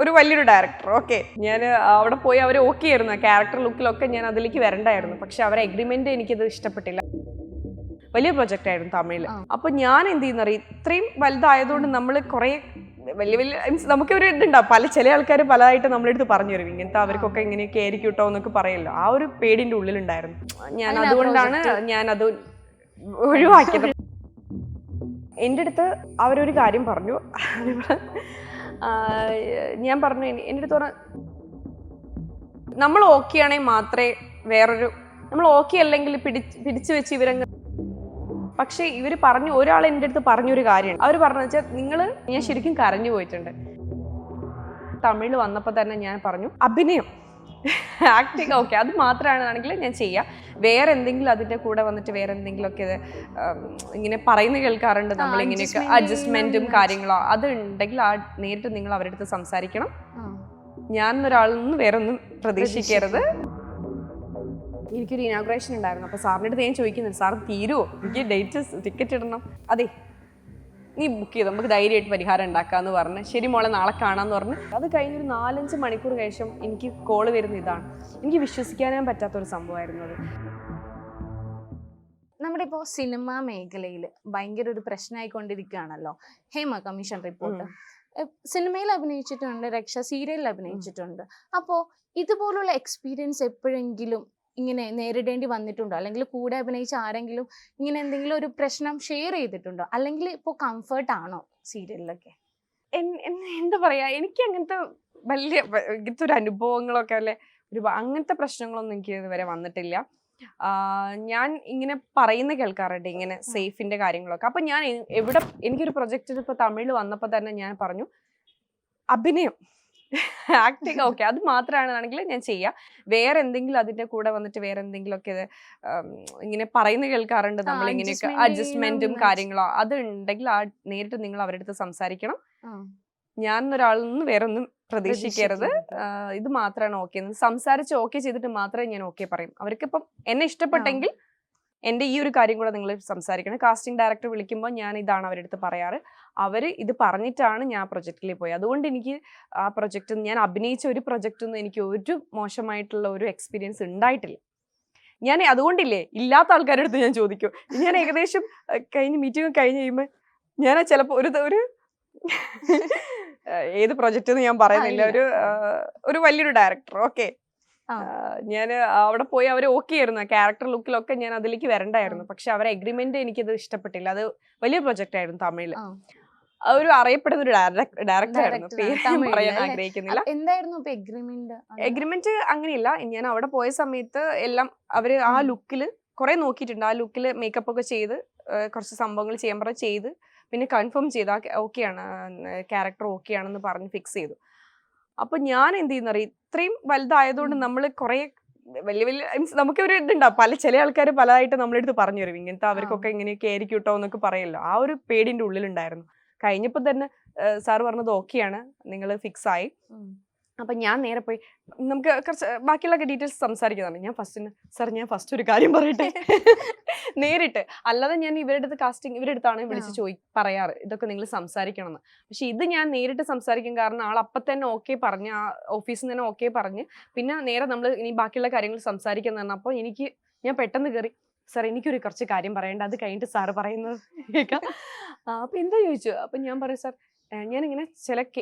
ഒരു വലിയൊരു director. Okay, ഞാൻ അവിടെ പോയി അവർ ഓക്കെ ആയിരുന്നു, ക്യാരക്ടർ ലുക്കിലൊക്കെ ഞാൻ അതിലേക്ക് വരണ്ടായിരുന്നു. പക്ഷെ അവരെ എഗ്രിമെന്റ് എനിക്കത് ഇഷ്ടപ്പെട്ടില്ല. വലിയ പ്രൊജക്റ്റ് ആയിരുന്നു തമിഴിൽ. അപ്പൊ ഞാൻ എന്ത് ചെയ്യുന്നറിയാം, ഇത്രയും വലുതായതുകൊണ്ട് നമ്മൾ കുറെ വലിയ വലിയ മീൻസ് നമുക്ക് ഒരു ഇതുണ്ടാവും, ചില ആൾക്കാർ പലതായിട്ട് നമ്മളെടുത്ത് പറഞ്ഞു തരും, ഇങ്ങനത്തെ അവർക്കൊക്കെ ഇങ്ങനെയൊക്കെ ആയിരിക്കും കേട്ടോ എന്നൊക്കെ പറയല്ലോ. ആ ഒരു പേടിന്റെ ഉള്ളിലുണ്ടായിരുന്നു ഞാൻ. അതുകൊണ്ടാണ് ഞാൻ അത് ഒഴിവാക്കിയത്. എൻ്റെ അടുത്ത് അവരൊരു കാര്യം പറഞ്ഞു. ഞാൻ പറഞ്ഞു, എൻ്റെ അടുത്ത് പറഞ്ഞു, നമ്മൾ ഓക്കെ ആണെങ്കിൽ മാത്രമേ വേറൊരു, നമ്മൾ ഓക്കെ അല്ലെങ്കിൽ പിടിച്ചു വെച്ച് ഇവരങ്ങ്. പക്ഷെ ഇവർ പറഞ്ഞു, ഒരാൾ എൻ്റെ അടുത്ത് പറഞ്ഞൊരു കാര്യമാണ്. അവർ പറഞ്ഞു വെച്ചാൽ ഞാൻ ശരിക്കും കരഞ്ഞു പോയിട്ടുണ്ട്. തമിഴിൽ വന്നപ്പോൾ തന്നെ ഞാൻ പറഞ്ഞു, അഭിനയം ആക്ടിങ് ഓക്കെ അത് മാത്രമാണെങ്കിൽ ഞാൻ ചെയ്യാം, വേറെ എന്തെങ്കിലും അതിൻ്റെ കൂടെ വന്നിട്ട് വേറെ എന്തെങ്കിലുമൊക്കെ ഇങ്ങനെ പറയുന്ന കേൾക്കാറുണ്ട്, നമ്മൾ ഇങ്ങനെയൊക്കെ അഡ്ജസ്റ്റ്മെന്റും കാര്യങ്ങളോ അത് ഉണ്ടെങ്കിൽ നേരിട്ട് നിങ്ങൾ അവരുടെ അടുത്ത് സംസാരിക്കണം. ഞാനൊരാളിൽ നിന്ന് വേറെ ഒന്നും പ്രതീക്ഷിക്കരുത്. എനിക്കൊരു ഇനാഗുറേഷൻ ഉണ്ടായിരുന്നു. അപ്പോൾ സാറിൻ്റെ അടുത്ത് ഞാൻ ചോദിക്കുന്നുണ്ട്, സാർ തീരുമോ, എനിക്ക് ഡേറ്റ് ടിക്കറ്റ് ഇടണം. അതെ, നീ ബുക്ക് ചെയ്തു, നമുക്ക് ധൈര്യമായിട്ട് പരിഹാരം ഉണ്ടാക്കാമെന്ന് പറഞ്ഞ്, ശരി മോളെ നാളെ കാണാമെന്ന് പറഞ്ഞ്. അത് കഴിഞ്ഞൊരു 4-5 മണിക്കൂർ ശേഷം എനിക്ക് കോള് വരുന്ന ഇതാണ്. എനിക്ക് വിശ്വസിക്കാനേ പറ്റാത്തൊരു സംഭവമായിരുന്നു അത്. നമ്മുടെ ഇപ്പോൾ സിനിമാ മേഖലയിൽ ഭയങ്കര ഒരു പ്രശ്നമായിക്കൊണ്ടിരിക്കുകയാണല്ലോ ഹേമ കമ്മീഷൻ റിപ്പോർട്ട്. സിനിമയിൽ അഭിനയിച്ചിട്ടുണ്ട്, രക്ഷ സീരിയലിൽ അഭിനയിച്ചിട്ടുണ്ട്. അപ്പോൾ ഇതുപോലുള്ള എക്സ്പീരിയൻസ് എപ്പോഴെങ്കിലും ഇങ്ങനെ നേരിടേണ്ടി വന്നിട്ടുണ്ടോ? അല്ലെങ്കിൽ കൂടെ അഭിനയിച്ച ആരെങ്കിലും ഇങ്ങനെ എന്തെങ്കിലും ഒരു പ്രശ്നം ഷെയർ ചെയ്തിട്ടുണ്ടോ? അല്ലെങ്കിൽ ഇപ്പോൾ കംഫർട്ട് ആണോ സീരിയലിലൊക്കെ? എന്താ പറയാ, എനിക്ക് അങ്ങനത്തെ ഇങ്ങനത്തെ ഒരു അനുഭവങ്ങളൊക്കെ അല്ലെ, അങ്ങനത്തെ പ്രശ്നങ്ങളൊന്നും എനിക്ക് ഇതുവരെ വന്നിട്ടില്ല. ഞാൻ ഇങ്ങനെ പറയുന്ന കേൾക്കാറുണ്ട്, ഇങ്ങനെ സേഫിന്റെ കാര്യങ്ങളൊക്കെ. അപ്പൊ ഞാൻ എനിക്കൊരു പ്രൊജക്റ്റ് ഇപ്പൊ തമിഴിൽ വന്നപ്പോ തന്നെ ഞാൻ പറഞ്ഞു, അഭിനയം ആക്ടിങ് ഓക്കെ അത് മാത്രമാണെങ്കിൽ ഞാൻ ചെയ്യാം, വേറെ എന്തെങ്കിലും അതിന്റെ കൂടെ വന്നിട്ട് വേറെ എന്തെങ്കിലുമൊക്കെ ഇങ്ങനെ പറയുന്ന കേൾക്കാറുണ്ട്, നമ്മൾ ഇങ്ങനെയൊക്കെ അഡ്ജസ്റ്റ്മെന്റും കാര്യങ്ങളോ അത് ഉണ്ടെങ്കിൽ നേരിട്ട് നിങ്ങൾ അവരുടെ അടുത്ത് സംസാരിക്കണം. ഞാനൊരാളിൽ നിന്ന് വേറെ ഒന്നും പ്രതീക്ഷിക്കരുത്. ഇത് മാത്രമാണ് ഓക്കെ, സംസാരിച്ച് ഓക്കെ ചെയ്തിട്ട് മാത്രമേ ഞാൻ ഓക്കെ പറയും. അവർക്കിപ്പം എന്നെ ഇഷ്ടപ്പെട്ടെങ്കിൽ എൻ്റെ ഈ ഒരു കാര്യം കൂടെ നിങ്ങൾ സംസാരിക്കണം. കാസ്റ്റിംഗ് ഡയറക്ടർ വിളിക്കുമ്പോൾ ഞാൻ ഇതാണ് അവരുടെ അടുത്ത് പറയാറ്. അവർ ഇത് പറഞ്ഞിട്ടാണ് ഞാൻ പ്രൊജക്റ്റിൽ പോയത്. അതുകൊണ്ട് എനിക്ക് ആ പ്രൊജക്റ്റ്, ഞാൻ അഭിനയിച്ച ഒരു പ്രൊജക്റ്റൊന്നും എനിക്ക് ഒരു മോശമായിട്ടുള്ള ഒരു എക്സ്പീരിയൻസ് ഉണ്ടായിട്ടില്ല. ഞാൻ അതുകൊണ്ടില്ലേ, ഇല്ലാത്ത ആൾക്കാരുടെ അടുത്ത് ഞാൻ ചോദിക്കും. ഞാൻ ഏകദേശം മീറ്റിംഗ് കഴിഞ്ഞ് കഴിയുമ്പോൾ ഞാൻ ചിലപ്പോൾ ഒരു ഏത് പ്രൊജക്റ്റ് എന്ന് ഞാൻ പറയുന്നില്ല, ഒരു വലിയൊരു ഡയറക്ടർ. ഓക്കെ, ഞാൻ അവിടെ പോയി അവർ ഓക്കെ ആയിരുന്നു, ക്യാരക്ടർ ലുക്കിലൊക്കെ ഞാൻ അതിലേക്ക് വരണ്ടായിരുന്നു. പക്ഷെ അവരെ എഗ്രിമെന്റ് എനിക്കത് ഇഷ്ടപ്പെട്ടില്ല. അത് വലിയ പ്രൊജക്റ്റ് ആയിരുന്നു തമിഴിൽ. ഒരു അറിയപ്പെടുന്ന ഒരു ഡയറക്ടർ ആയിരുന്നു, പേര് പറയാൻ ആഗ്രഹിക്കുന്നില്ല. എഗ്രിമെന്റ് അങ്ങനെയില്ല. ഞാൻ അവിടെ പോയ സമയത്ത് എല്ലാം അവര് ആ ലുക്കിൽ കുറെ നോക്കിയിട്ടുണ്ട്. ആ ലുക്കിൽ മേക്കപ്പ് ഒക്കെ ചെയ്ത് കുറച്ച് സംഭവങ്ങൾ ചെയ്യാൻ പറഞ്ഞ് ചെയ്ത് പിന്നെ കൺഫേം ചെയ്ത് ഓക്കെയാണ്, ക്യാരക്ടർ ഓക്കെ ആണെന്ന് പറഞ്ഞ് ഫിക്സ് ചെയ്തു. അപ്പൊ ഞാൻ എന്ത് ചെയ്യുന്നറിയാം, ഇത്രയും വലുതായതുകൊണ്ട് നമ്മൾ കുറെ വലിയ വലിയ മീൻസ് നമുക്ക് ഒരു ഇതുണ്ടാവും, ചില ആൾക്കാർ പലതായിട്ട് നമ്മളെടുത്ത് പറഞ്ഞു തരും, ഇങ്ങനത്തെ അവർക്കൊക്കെ ഇങ്ങനെയൊക്കെ ആയിരിക്കും കേട്ടോ എന്നൊക്കെ പറയല്ലോ. ആ ഒരു പേടിന്റെ ഉള്ളിലുണ്ടായിരുന്നു. കഴിഞ്ഞപ്പോ തന്നെ സാറ് പറഞ്ഞത് ഓക്കെയാണ്, നിങ്ങൾ ഫിക്സ് ആയി. അപ്പൊ ഞാൻ നേരെ പോയി, നമുക്ക് കുറച്ച് ബാക്കിയുള്ള ഡീറ്റെയിൽസ് സംസാരിക്കുന്നതാണ്. ഞാൻ ഫസ്റ്റ് ഒരു കാര്യം പറയട്ടെ, നേരിട്ട് അല്ലാതെ ഞാൻ ഇവരുടെ അടുത്താണ് വിളിച്ച് പറയാറ്, ഇതൊക്കെ നിങ്ങൾ സംസാരിക്കണം എന്ന്. പക്ഷെ ഇത് ഞാൻ നേരിട്ട് സംസാരിക്കും, കാരണം ആൾ അപ്പം തന്നെ ഓക്കെ പറഞ്ഞ്, ആ ഓഫീസിൽ നിന്ന് തന്നെ ഓക്കെ പറഞ്ഞ്, പിന്നെ നേരെ നമ്മൾ ഇനി ബാക്കിയുള്ള കാര്യങ്ങൾ സംസാരിക്കുന്നതാണ്. അപ്പോൾ ഞാൻ പെട്ടെന്ന് കയറി, സാർ എനിക്കൊരു കുറച്ച് കാര്യം പറയേണ്ട, അത് കഴിഞ്ഞിട്ട് സാറ് പറയുന്നത് കേൾക്കാം. അപ്പൊ എന്താ ചോദിച്ചു. അപ്പൊ ഞാൻ പറയും, സാർ ഞാനിങ്ങനെ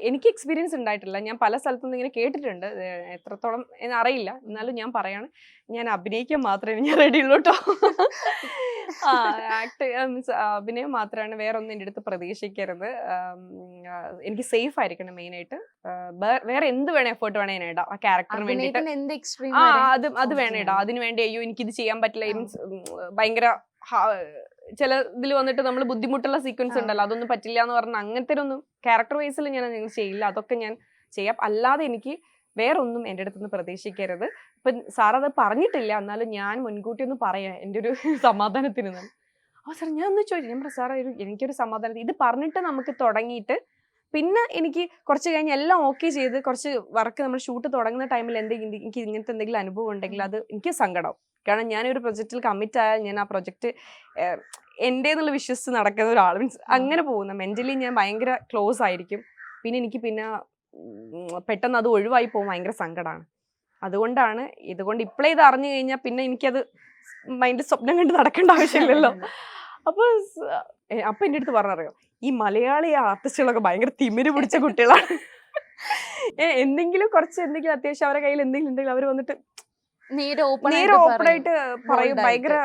എനിക്ക് എക്സ്പീരിയൻസ് ഉണ്ടായിട്ടില്ല, ഞാൻ പല സ്ഥലത്തുനിന്ന് ഇങ്ങനെ കേട്ടിട്ടുണ്ട്, എത്രത്തോളം എന്നറിയില്ല, എന്നാലും ഞാൻ പറയാണ്, ഞാൻ അഭിനയിക്കാൻ മാത്രമേ ഞാൻ റെഡി ഉള്ളൂ കേട്ടോ. അഭിനയം മാത്രമാണ്, വേറെ ഒന്നും എൻ്റെ അടുത്ത് പ്രതീക്ഷിക്കരുത്. എനിക്ക് സേഫ് ആയിരിക്കണം മെയിനായിട്ട്. വേറെ എന്ത് വേണേ എഫേർട്ട് വേണേ ഞാൻ ഇടാം ആ ക്യാരക്ടറിന് വേണ്ടിയിട്ട്. അത് വേണേ ഇടാം. അതിന് വേണ്ടി അയ്യോ എനിക്കിത് ചെയ്യാൻ പറ്റില്ല, ഭയങ്കര ചില ഇതിൽ വന്നിട്ട് നമ്മൾ ബുദ്ധിമുട്ടുള്ള സീക്വൻസ് ഉണ്ടല്ലോ, അതൊന്നും പറ്റില്ല എന്ന് പറഞ്ഞാൽ അങ്ങനത്തെ ഒന്നും ക്യാരക്ടർ വൈസിൽ ഞാൻ ചെയ്യില്ല. അതൊക്കെ ഞാൻ ചെയ്യാം. അല്ലാതെ എനിക്ക് വേറെ ഒന്നും എൻ്റെ അടുത്തുനിന്ന് പ്രതീക്ഷിക്കരുത്. ഇപ്പം സാറത് പറഞ്ഞിട്ടില്ല, എന്നാലും ഞാൻ മുൻകൂട്ടി ഒന്ന് പറയാം എൻ്റെ ഒരു സമാധാനത്തിന്. സാർ ഞാൻ ഒന്ന് ചോദിച്ചു, ഞാൻ സാറേ എനിക്കൊരു സമാധാനത്തിന് ഇത് പറഞ്ഞിട്ട് നമുക്ക് തുടങ്ങിയിട്ട് പിന്നെ എനിക്ക് കുറച്ച് കഴിഞ്ഞ് എല്ലാം ഓക്കെ ചെയ്ത് കുറച്ച് വർക്ക് നമ്മൾ ഷൂട്ട് തുടങ്ങുന്ന ടൈമിൽ എനിക്ക് ഇങ്ങനത്തെ എന്തെങ്കിലും അനുഭവം ഉണ്ടെങ്കിൽ അത് എനിക്ക് സങ്കടം. കാരണം ഞാനൊരു പ്രൊജക്റ്റിൽ കമ്മിറ്റ് ആയാൽ ഞാൻ ആ പ്രൊജക്റ്റ് എൻ്റെ എന്നുള്ള വിശ്വസിച്ച് നടക്കുന്ന ഒരാൾ, മീൻസ് അങ്ങനെ പോകുന്ന മെന്റലി ഞാൻ ഭയങ്കര ക്ലോസ് ആയിരിക്കും. പിന്നെ എനിക്ക് പെട്ടെന്ന് അത് ഒഴിവായി പോകും ഭയങ്കര സങ്കടമാണ്. അതുകൊണ്ടാണ് ഇതുകൊണ്ട് ഇപ്പോഴേ ഇത് അറിഞ്ഞു കഴിഞ്ഞാൽ പിന്നെ എനിക്കത് മൈൻഡ് സ്വപ്നം കണ്ട് നടക്കേണ്ട ആവശ്യമില്ലല്ലോ. അപ്പൊ എന്റെ അടുത്ത് പറഞ്ഞറിയോ, ഈ മലയാളി ആർട്ടിസ്റ്റുകളൊക്കെ ഭയങ്കര തിമിര് പിടിച്ച കുട്ടികളാണ്. എന്തെങ്കിലും അത്യാവശ്യം അവരുടെ കയ്യിൽ എന്തെങ്കിലും ഉണ്ടെങ്കിൽ അവർ വന്നിട്ട് നേരെ ഓപ്പൺ ആയിട്ട് പറയും, ഭയങ്കര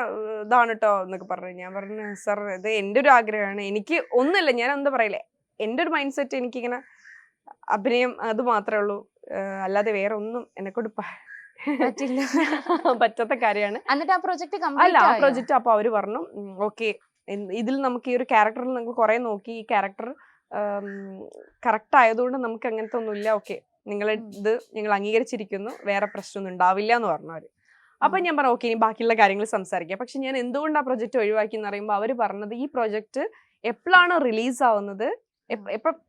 ഇതാണ് കേട്ടോ എന്നൊക്കെ പറഞ്ഞു. ഞാൻ പറഞ്ഞു സർ ഇത് എന്റെ ഒരു ആഗ്രഹമാണ്, എനിക്ക് ഒന്നുമില്ല, ഞാൻ എന്താ പറയില്ലേ, എന്റെ ഒരു മൈൻഡ് സെറ്റ് എനിക്കിങ്ങനെ അഭിനയം അത് മാത്രമേ ഉള്ളൂ, അല്ലാതെ വേറെ ഒന്നും എന്നെക്കൊണ്ട് പറ്റാത്ത കാര്യമാണ്. ആ പ്രോജക്റ്റ് അപ്പൊ അവര് പറഞ്ഞു ഓക്കെ, ഇതിൽ നമുക്ക് ഈ ഒരു ക്യാരക്ടറിൽ നമുക്ക് കുറെ നോക്കി, ഈ ക്യാരക്ടർ കറക്റ്റ് ആയതുകൊണ്ട് നമുക്ക് അങ്ങനത്തെ ഒന്നുമില്ല, ഓക്കെ ഞങ്ങൾ അംഗീകരിച്ചിരിക്കുന്നു, വേറെ പ്രശ്നമൊന്നും ഉണ്ടാവില്ല എന്ന് പറഞ്ഞു അവര്. അപ്പൊ ഞാൻ പറഞ്ഞു ഓക്കെ, ഇനി ബാക്കിയുള്ള കാര്യങ്ങൾ സംസാരിക്കാം. പക്ഷെ ഞാൻ എന്തുകൊണ്ട് ആ പ്രൊജക്ട് ഒഴിവാക്കി എന്ന് പറയുമ്പോൾ അവര് പറഞ്ഞത് ഈ പ്രൊജക്ട് എപ്പോഴാണ് റിലീസ് ആവുന്നത്,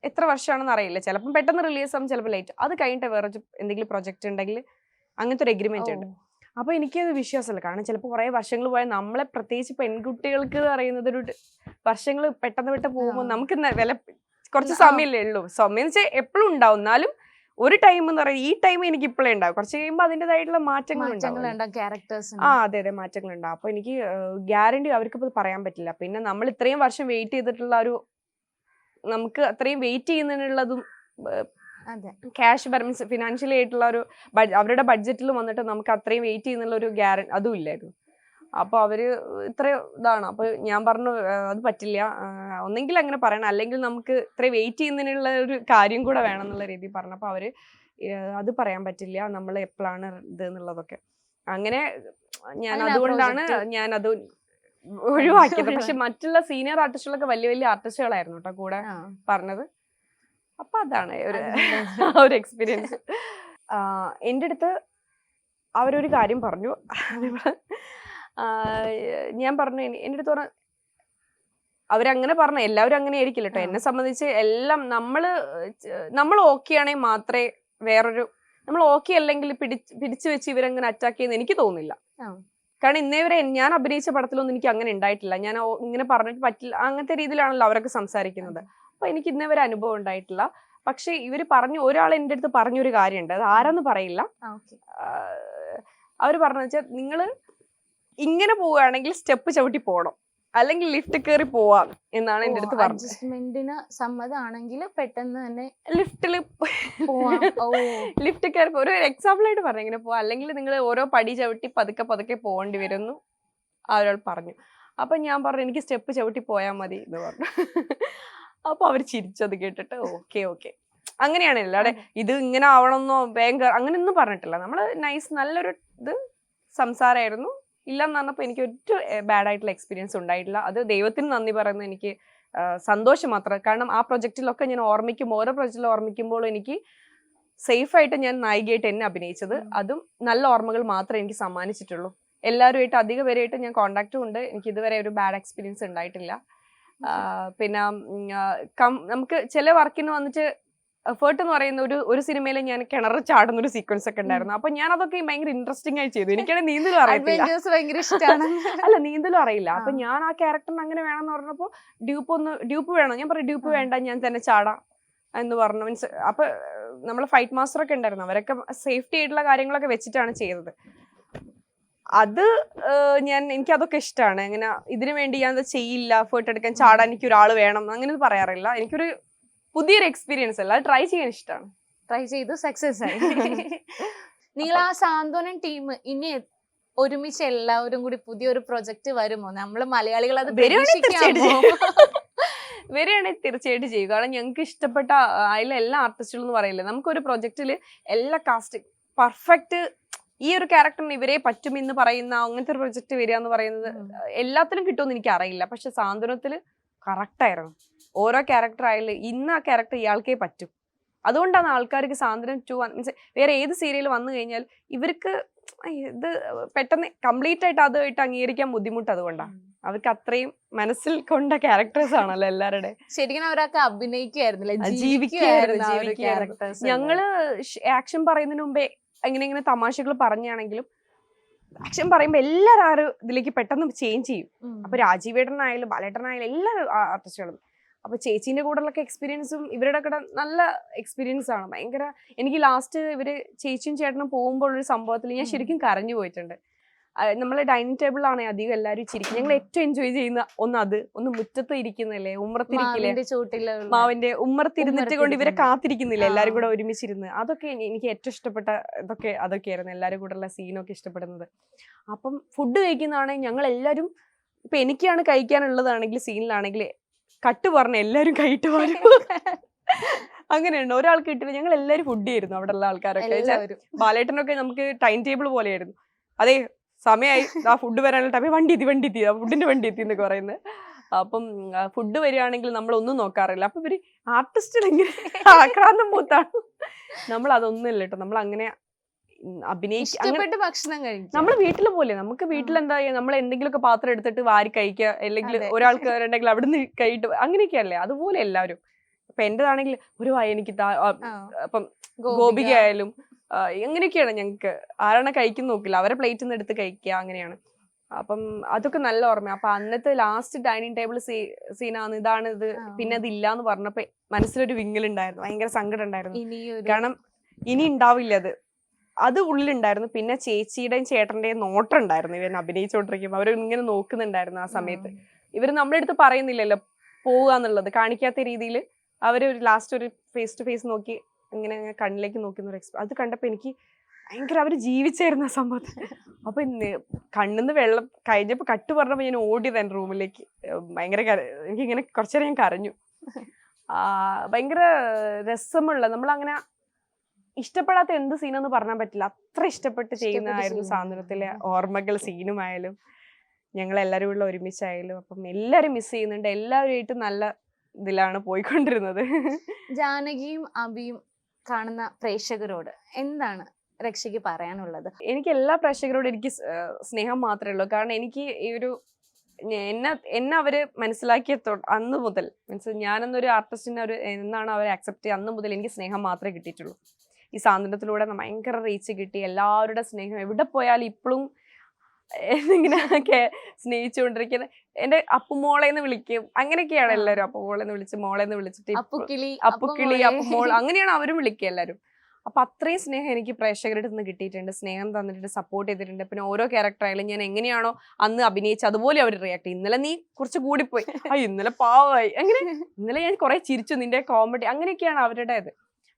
എത്ര വർഷമാണെന്ന് അറിയില്ല, ചിലപ്പോൾ പെട്ടെന്ന് റിലീസ് ആവും, ചിലപ്പോൾ ലേറ്റ്, അത് കഴിഞ്ഞിട്ട് വേറെ എന്തെങ്കിലും പ്രൊജക്ട് ഉണ്ടെങ്കിൽ അങ്ങനത്തെ ഒരു എഗ്രിമെന്റ് ഉണ്ട്. അപ്പൊ എനിക്കത് വിശ്വാസമല്ല, കാരണം ചിലപ്പോൾ കുറെ വർഷങ്ങൾ പോയാൽ നമ്മളെ പ്രത്യേകിച്ച് പെൺകുട്ടികൾക്ക് പറയുന്നത് ഒരു വർഷങ്ങൾ പെട്ടെന്ന് പോകുമ്പോൾ നമുക്ക് വില കുറച്ച് സമയമല്ലേ ഉള്ളൂ. സമയം എന്ന് വെച്ചാൽ എപ്പോഴും ഉണ്ടാവും, എന്നാലും ഒരു ടൈം എന്ന് പറയുന്നത് ഈ ടൈം എനിക്ക് ഇപ്പോഴേ ഉണ്ടാവും, കുറച്ച് കഴിയുമ്പോൾ അതിൻ്റെതായിട്ടുള്ള മാറ്റങ്ങൾ അതെ മാറ്റങ്ങൾ ഉണ്ടാവും. അപ്പൊ എനിക്ക് ഗ്യാരണ്ടി അവർക്കിപ്പോൾ പറയാൻ പറ്റില്ല. പിന്നെ നമ്മൾ ഇത്രയും വർഷം വെയിറ്റ് ചെയ്തിട്ടുള്ള ഒരു, നമുക്ക് അത്രയും വെയിറ്റ് ചെയ്യുന്നതിനുള്ളതും ക്യാഷ് മീൻസ് ഫിനാൻഷ്യലി ആയിട്ടുള്ള ഒരു അവരുടെ ബഡ്ജറ്റിൽ വന്നിട്ട് നമുക്ക് അത്രയും വെയിറ്റ് ചെയ്യുന്നുള്ള ഒരു ഗ്യാരണ്ടി അതും ഇല്ലായിരുന്നു. അപ്പൊ അവര് ഇത്രയും ഇതാണ്. അപ്പൊ ഞാൻ പറഞ്ഞു അത് പറ്റില്ല, ഒന്നെങ്കിൽ അങ്ങനെ പറയണം, അല്ലെങ്കിൽ നമുക്ക് ഇത്രയും വെയിറ്റ് ചെയ്യുന്നതിനുള്ള ഒരു കാര്യം കൂടെ വേണം എന്നുള്ള രീതിയിൽ പറഞ്ഞപ്പോൾ അവര് അത് പറയാൻ പറ്റില്ല, നമ്മൾ എപ്പോഴാണ് ഇത് എന്നുള്ളതൊക്കെ. അങ്ങനെ ഞാൻ അതുകൊണ്ടാണ് ഞാൻ അത് ഒഴിവാക്കിയത്. പക്ഷെ മറ്റുള്ള സീനിയർ ആർട്ടിസ്റ്റുകളൊക്കെ വലിയ വലിയ ആർട്ടിസ്റ്റുകളായിരുന്നു കേട്ടോ കൂടെ പറഞ്ഞത്. അപ്പൊ അതാണ് ഒരു എക്സ്പീരിയൻസ്. എൻ്റെ അടുത്ത് അവരൊരു കാര്യം പറഞ്ഞു, ഞാൻ പറഞ്ഞു എൻ്റെ അടുത്ത് പറഞ്ഞ അവരങ്ങനെ പറഞ്ഞു, എല്ലാവരും അങ്ങനെ ആയിരിക്കില്ല കേട്ടോ. എന്നെ സംബന്ധിച്ച് എല്ലാം നമ്മൾ ഓക്കെ ആണെങ്കിൽ മാത്രമേ വേറൊരു, നമ്മൾ ഓക്കെ അല്ലെങ്കിൽ പിടിച്ചു വെച്ച് ഇവരങ്ങനെ അറ്റാക്ക് ചെയ്യുന്ന എനിക്ക് തോന്നുന്നില്ല. കാരണം ഇന്നേ വരെ ഞാൻ അഭിനയിച്ച പടത്തിലൊന്നും എനിക്ക് അങ്ങനെ ഉണ്ടായിട്ടില്ല. ഞാൻ ഇങ്ങനെ പറഞ്ഞിട്ട് പറ്റില്ല അങ്ങനത്തെ രീതിയിലാണല്ലോ അവരൊക്കെ സംസാരിക്കുന്നത്. അപ്പൊ എനിക്ക് ഇന്നേ വരെ അനുഭവം ഉണ്ടായിട്ടില്ല. പക്ഷെ ഇവര് പറഞ്ഞു, ഒരാൾ എൻ്റെ അടുത്ത് പറഞ്ഞൊരു കാര്യമുണ്ട്, അത് ആരാന്ന് പറയില്ല. അവര് പറഞ്ഞു വെച്ചാൽ നിങ്ങള് ഇങ്ങനെ പോവുകയാണെങ്കിൽ സ്റ്റെപ്പ് ചവിട്ടി പോകണം, അല്ലെങ്കിൽ ലിഫ്റ്റ് കയറി പോവാം എന്നാണ് എൻ്റെ അടുത്ത് പറഞ്ഞത്. അഡ്ജസ്റ്റ്മെന്റിന് സമ്മതമാണെങ്കിൽ പെട്ടെന്ന് തന്നെ ലിഫ്റ്റ് കയറി ഒരു എക്സാമ്പിൾ ആയിട്ട് പറഞ്ഞു ഇങ്ങനെ പോവാം, അല്ലെങ്കിൽ നിങ്ങൾ ഓരോ പടി ചവിട്ടി പതുക്കെ പോകേണ്ടി വരുന്നു ഒരാൾ പറഞ്ഞു. അപ്പൊ ഞാൻ പറഞ്ഞു എനിക്ക് സ്റ്റെപ്പ് ചവിട്ടി പോയാൽ മതി എന്ന് പറഞ്ഞു. അപ്പൊ അവർ ചിരിച്ചത് കേട്ടിട്ട് ഓക്കെ അങ്ങനെയാണ്. അല്ലാതെ ഇത് ഇങ്ങനെ ആവണമെന്നോ ഭയങ്കര അങ്ങനെയൊന്നും പറഞ്ഞിട്ടില്ല. നമ്മള് നൈസ് നല്ലൊരു ഇത് സംസാരമായിരുന്നു. ഇല്ലെന്ന് പറഞ്ഞപ്പോൾ എനിക്ക് ഒരു ബാഡ് ആയിട്ടുള്ള എക്സ്പീരിയൻസ് ഉണ്ടായിട്ടില്ല. അത് ദൈവത്തിന് നന്ദി പറയുന്നത് എനിക്ക് സന്തോഷം മാത്രം. കാരണം ആ പ്രൊജക്റ്റിലൊക്കെ ഞാൻ ഓരോ പ്രൊജക്റ്റിലും ഓർമ്മിക്കുമ്പോഴും എനിക്ക് സേഫായിട്ട് ഞാൻ നായികയായിട്ട് എന്നെ അഭിനയിച്ചത്, അതും നല്ല ഓർമ്മകൾ മാത്രമേ എനിക്ക് സമ്മാനിച്ചിട്ടുള്ളൂ. എല്ലാവരുമായിട്ട് അധികം പേരായിട്ട് ഞാൻ കോണ്ടാക്റ്റും ഉണ്ട്. എനിക്ക് ഇതുവരെ ഒരു ബാഡ് എക്സ്പീരിയൻസ് ഉണ്ടായിട്ടില്ല. പിന്നെ നമുക്ക് ചില വർക്കിന് വന്നിട്ട് എഫേർട്ട് എന്ന് പറയുന്ന ഒരു സിനിമയിൽ ഞാൻ കിണറ് ചാടുന്ന ഒരു സീക്വൻസ് ഒക്കെ ഉണ്ടായിരുന്നു. അപ്പൊ ഞാൻ അതൊക്കെ ഭയങ്കര ഇൻട്രസ്റ്റിംഗ് ആയി ചെയ്തു. എനിക്കാണെങ്കിൽ നീന്തലും അറിയില്ല. അല്ല നീന്തലും അറിയില്ല. അപ്പൊ ഞാൻ ആ ക്യാരക്ടറിന് അങ്ങനെ വേണമെന്ന് പറഞ്ഞപ്പോ ഡ്യൂപ്പ് വേണം. ഞാൻ പറഞ്ഞു ഡ്യൂപ്പ് വേണ്ട, ഞാൻ തന്നെ ചാടാം എന്ന് പറഞ്ഞു. മീൻസ് അപ്പൊ നമ്മള് ഫൈറ്റ് മാസ്റ്റർ ഒക്കെ ഉണ്ടായിരുന്നു, അവരൊക്കെ സേഫ്റ്റി ആയിട്ടുള്ള കാര്യങ്ങളൊക്കെ വെച്ചിട്ടാണ് ചെയ്തത്. അത് എനിക്കതൊക്കെ ഇഷ്ടമാണ്. അങ്ങനെ ഇതിനു വേണ്ടി ഞാൻ ചെയ്യില്ല, എഫേർട്ട് എടുക്കാൻ ചാടാൻ എനിക്ക് ഒരാൾ വേണം അങ്ങനെ പറയാറില്ല. എനിക്കൊരു പുതിയൊരു എക്സ്പീരിയൻസ് അല്ല, ട്രൈ ചെയ്യാൻ ഇഷ്ടമാണ്. ട്രൈ ചെയ്തു സക്സസ് ആയി. നിങ്ങൾ ആ സാന്ത്വനം ടീം ഇനി ഒരുമിച്ച് എല്ലാവരും കൂടി പുതിയൊരു പ്രൊജക്ട് വരുമോ? നമ്മള് മലയാളികൾ അത് വരികയാണെങ്കിൽ തീർച്ചയായിട്ടും ചെയ്യും. കാരണം ഞങ്ങൾക്ക് ഇഷ്ടപ്പെട്ട അതിലെ എല്ലാ ആർട്ടിസ്റ്റുകളും എന്ന് പറയില്ലേ, നമുക്കൊരു പ്രൊജക്റ്റില് എല്ലാ കാസ്റ്റിംഗ് പെർഫെക്റ്റ്, ഈ ഒരു ക്യാരക്ടറിന് ഇവരെ പറ്റുമെന്ന് പറയുന്ന അങ്ങനത്തെ ഒരു പ്രൊജക്ട് വരിക എന്ന് പറയുന്നത് എല്ലാത്തിനും കിട്ടുമെന്ന് എനിക്ക് അറിയില്ല. പക്ഷെ സാന്ത്വനത്തില് കറക്റ്റായിരുന്നു. ഓരോ ക്യാരക്ടർ ആയാലും ഇന്ന് ആ ക്യാരക്ടർ ഇയാൾക്കേ പറ്റും. അതുകൊണ്ടാണ് ആൾക്കാർക്ക് സാന്ത്വനം 2 മീൻസ് വേറെ ഏത് സീരിയൽ വന്നു കഴിഞ്ഞാൽ ഇവർക്ക് ഇത് പെട്ടെന്ന് കംപ്ലീറ്റ് ആയിട്ട് അതുമായിട്ട് അംഗീകരിക്കാൻ ബുദ്ധിമുട്ട്. അതുകൊണ്ടാണ് അവർക്ക് അത്രയും മനസ്സിൽ കൊണ്ട ക്യാരക്ടേഴ്സ് ആണല്ലോ എല്ലാവരുടെ. ശരിക്കും അവരൊക്കെ അഭിനയിക്കുമായിരുന്നില്ല, ജീവിക്കുമായിരുന്നു. ഞങ്ങള് ആക്ഷൻ പറയുന്നതിന് മുമ്പേ ഇങ്ങനെ തമാശകൾ പറഞ്ഞാണെങ്കിലും ആക്ഷൻ പറയുമ്പോ എല്ലാവരും ഇതിലേക്ക് പെട്ടെന്ന് ചേഞ്ച് ചെയ്യും. അപ്പൊ രാജീവേട്ടനായാലും ബാലേട്ടനായാലും എല്ലാവരും ആർട്ടിസ്റ്റുകളും അപ്പൊ ചേച്ചീന്റെ കൂടെയുള്ളൊക്കെ എക്സ്പീരിയൻസും ഇവരുടെ കൂടെ നല്ല എക്സ്പീരിയൻസ് ആണ്. ഭയങ്കര എനിക്ക് ലാസ്റ്റ് ഇവര് ചേച്ചിയും ചേട്ടനും പോകുമ്പോൾ ഒരു സംഭവത്തിൽ ഞാൻ ശരിക്കും കരഞ്ഞു പോയിട്ടുണ്ട്. നമ്മളെ ഡൈനിങ് ടേബിളിലാണ് അധികം എല്ലാവരും ചിരിക്കും. ഞങ്ങൾ ഏറ്റവും എൻജോയ് ചെയ്യുന്ന ഒന്ന് മുറ്റത്ത് ഇരിക്കുന്നല്ലേ, ഉമ്മറത്തിരിക്കില്ലേ, മാവിന്റെ ഉമ്മറത്തിരുന്നിട്ട് കൊണ്ട് ഇവരെ കാത്തിരിക്കുന്നില്ല എല്ലാരും കൂടെ ഒരുമിച്ചിരുന്ന്. അതൊക്കെ എനിക്ക് ഏറ്റവും ഇഷ്ടപ്പെട്ട അതൊക്കെയായിരുന്നു എല്ലാരും കൂടെ ഉള്ള സീനൊക്കെ ഇഷ്ടപ്പെടുന്നത്. അപ്പം ഫുഡ് കഴിക്കുന്നതാണെങ്കിൽ ഞങ്ങൾ എല്ലാവരും ഇപ്പൊ എനിക്കാണ് കഴിക്കാനുള്ളതാണെങ്കിൽ സീനിലാണെങ്കിൽ കട്ട് പറഞ്ഞ എല്ലാരും കൈയിട്ട് വരും. അങ്ങനെയുണ്ട്. ഒരാൾക്ക് കിട്ടില്ല, ഞങ്ങൾ എല്ലാവരും ഫുഡ് ചെയ്യുന്നു അവിടെ ഉള്ള ആൾക്കാരൊക്കെ. ബാലേട്ടനൊക്കെ നമുക്ക് ടൈം ടേബിൾ പോലെയായിരുന്നു. അതെ സമയമായി ആ ഫുഡ് വരാനുള്ള ടൈം, വണ്ടി എത്തി ഫുഡിന്റെ വണ്ടി എത്തി എന്നൊക്കെ പറയുന്നത്. അപ്പം ഫുഡ് വരികയാണെങ്കിൽ നമ്മൾ ഒന്നും നോക്കാറില്ല. അപ്പൊ ഇവര് ആർട്ടിസ്റ്റുകൾ എങ്ങനെ ആക്രാന്തം മൂത്താണ്. നമ്മൾ അതൊന്നും ഇല്ല കേട്ടോ. നമ്മൾ അങ്ങനെ അഭിനയിച്ച് ഭക്ഷണം കഴിക്കും. നമ്മള് വീട്ടില് പോലെ നമുക്ക് വീട്ടിൽ എന്താ ചെയ്യാ, നമ്മൾ എന്തെങ്കിലുമൊക്കെ പാത്രം എടുത്തിട്ട് വാരി കഴിക്കുക, അല്ലെങ്കിൽ ഒരാൾക്ക് ഉണ്ടെങ്കിൽ അവിടുന്ന് കഴിയിട്ട് അങ്ങനെയൊക്കെയല്ലേ. അതുപോലെ എല്ലാവരും. ഇപ്പൊ എന്റേതാണെങ്കിൽ ഒരു വായ എനിക്ക് അപ്പം ഗോപിക ആയാലും എങ്ങനെയൊക്കെയാണ് ഞങ്ങൾക്ക്. ആരാണ് കഴിക്കുന്ന നോക്കില്ല, അവരെ പ്ലേറ്റിൽ നിന്ന് എടുത്ത് കഴിക്കുക, അങ്ങനെയാണ്. അപ്പം അതൊക്കെ നല്ല ഓർമ്മ. അപ്പൊ അന്നത്തെ ലാസ്റ്റ് ഡൈനിങ് ടേബിൾ സീനാണ് ഇതാണ് ഇത്. പിന്നെ അത് ഇല്ലാന്ന് പറഞ്ഞപ്പോ മനസ്സിലൊരു വിങ്ങലുണ്ടായിരുന്നു, ഭയങ്കര സങ്കടം ഉണ്ടായിരുന്നു. കാരണം ഇനി ഉണ്ടാവില്ല അത് ഉള്ളിലുണ്ടായിരുന്നു. പിന്നെ ചേച്ചിയുടെയും ചേട്ടന്റെയും നോട്ടം ഉണ്ടായിരുന്നു ഇവൻ അഭിനയിച്ചുകൊണ്ടിരിക്കുമ്പോൾ. അവർ ഇങ്ങനെ നോക്കുന്നുണ്ടായിരുന്നു ആ സമയത്ത്. ഇവര് നമ്മുടെ അടുത്ത് പറയുന്നില്ലല്ലോ പോവുക എന്നുള്ളത്, കാണിക്കാത്ത രീതിയിൽ അവര് ലാസ്റ്റ് ഒരു ഫേസ് ടു ഫേസ് നോക്കി ഇങ്ങനെ കണ്ണിലേക്ക് നോക്കുന്ന അത് കണ്ടപ്പോ എനിക്ക് ഭയങ്കര അവര് ജീവിച്ചായിരുന്നു ആ സംഭവത്തിൽ. അപ്പൊ കണ്ണിന്ന് വെള്ളം കഴിഞ്ഞപ്പോ കട്ട് പറഞ്ഞപ്പോ ഞാൻ ഓടിയത് എന്റെ റൂമിലേക്ക്. ഭയങ്കര എനിക്കിങ്ങനെ കുറച്ചേരം ഞാൻ കരഞ്ഞു. ഭയങ്കര രസമുള്ള, നമ്മളങ്ങനെ ഇഷ്ടപ്പെടാത്ത എന്ത് സീനെന്ന് പറഞ്ഞാൻ പറ്റില്ല, അത്ര ഇഷ്ടപ്പെട്ട് ചെയ്യുന്നതായിരുന്നു സാന്ത്വനത്തിലെ ഓർമ്മകൾ. സീനുമായാലും ഞങ്ങൾ എല്ലാവരും കൂടെ ഒരുമിച്ചായാലും. അപ്പം എല്ലാവരും മിസ് ചെയ്യുന്നുണ്ട്. എല്ലാവരുമായിട്ടും നല്ല ഇതിലാണ് പോയിക്കൊണ്ടിരുന്നത്. ജാനകിയും അഭിയും കാണുന്ന പ്രേക്ഷകരോട് എന്താണ് രക്ഷയ്ക്ക് പറയാനുള്ളത്? എനിക്ക് എല്ലാ പ്രേക്ഷകരോടും എനിക്ക് സ്നേഹം മാത്രമേ ഉള്ളൂ. കാരണം എനിക്ക് ഈ ഒരു എന്നെ അവര് മനസ്സിലാക്കിയ അന്ന് മുതൽ, മീൻസ് ഞാനെന്നൊരു ആർട്ടിസ്റ്റിനെ എന്നാണ് അവരെ അക്സെപ്റ്റ് ചെയ്യുക, അന്ന് മുതൽ എനിക്ക് സ്നേഹം മാത്രമേ കിട്ടിയിട്ടുള്ളൂ. ഈ സാന്ത്വനത്തിലൂടെ ഭയങ്കര റീച്ച് കിട്ടി. എല്ലാവരുടെ സ്നേഹം എവിടെ പോയാലും ഇപ്പോഴും ഇങ്ങനെയൊക്കെ സ്നേഹിച്ചുകൊണ്ടിരിക്കുന്നത്. എന്റെ അപ്പുമോളേന്ന് വിളിക്കും, അങ്ങനെയൊക്കെയാണ് എല്ലാവരും. അപ്പുമോളെന്ന് വിളിച്ച്, മോളെന്ന് വിളിച്ചിട്ട് അപ്പുക്കിളി, അപ്പുമോൾ, അങ്ങനെയാണ് അവരും വിളിക്കുക എല്ലാവരും. അപ്പൊ അത്രയും സ്നേഹം എനിക്ക് പ്രേക്ഷകരുടെ നിന്ന് കിട്ടിയിട്ടുണ്ട്. സ്നേഹം തന്നിട്ടുണ്ട്, സപ്പോർട്ട് ചെയ്തിട്ടുണ്ട്. പിന്നെ ഓരോ ക്യാരക്ടർ ആയാലും ഞാൻ എങ്ങനെയാണോ അന്ന് അഭിനയിച്ച് അതുപോലെ അവർ റിയാക്ട് ചെയ്യും. ഇന്നലെ നീ കുറച്ച് കൂടിപ്പോയി, ഇന്നലെ പാവമായി, അങ്ങനെ ഇന്നലെ ഞാൻ കുറെ ചിരിച്ചു, നിന്റെ കോമഡി, അങ്ങനെയൊക്കെയാണ് അവരുടേത്.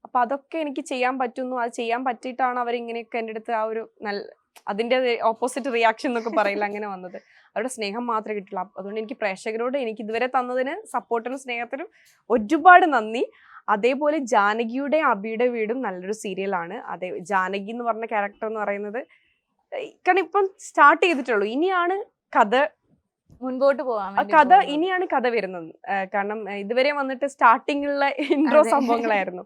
അപ്പൊ അതൊക്കെ എനിക്ക് ചെയ്യാൻ പറ്റുന്നു. അത് ചെയ്യാൻ പറ്റിയിട്ടാണ് അവരിങ്ങനെയൊക്കെ എൻ്റെ അടുത്ത് ആ ഒരു അതിന്റെ ഓപ്പോസിറ്റ് റിയാക്ഷൻ എന്നൊക്കെ പറയില്ല, അങ്ങനെ വന്നത്. അവരുടെ സ്നേഹം മാത്രമേ കിട്ടുള്ളൂ. അതുകൊണ്ട് എനിക്ക് പ്രേക്ഷകരോട് എനിക്ക് ഇതുവരെ തന്നതിന് സപ്പോർട്ടിനും സ്നേഹത്തിനും ഒരുപാട് നന്ദി. അതേപോലെ ജാനകിയുടെ അബിയുടെ വീടും നല്ലൊരു സീരിയലാണ്. അതേ ജാനകി എന്ന് പറഞ്ഞ ക്യാരക്ടർ എന്ന് പറയുന്നത് കാരണം ഇപ്പം സ്റ്റാർട്ട് ചെയ്തിട്ടുള്ളൂ. ഇനിയാണ് കഥ മുൻപോട്ട് പോവാൻ ഇനിയാണ് കഥ വരുന്നത്. കാരണം ഇതുവരെ വന്നിട്ട് സ്റ്റാർട്ടിങ്ങിലുള്ള ഇൻട്രോ സംഭവങ്ങളായിരുന്നു.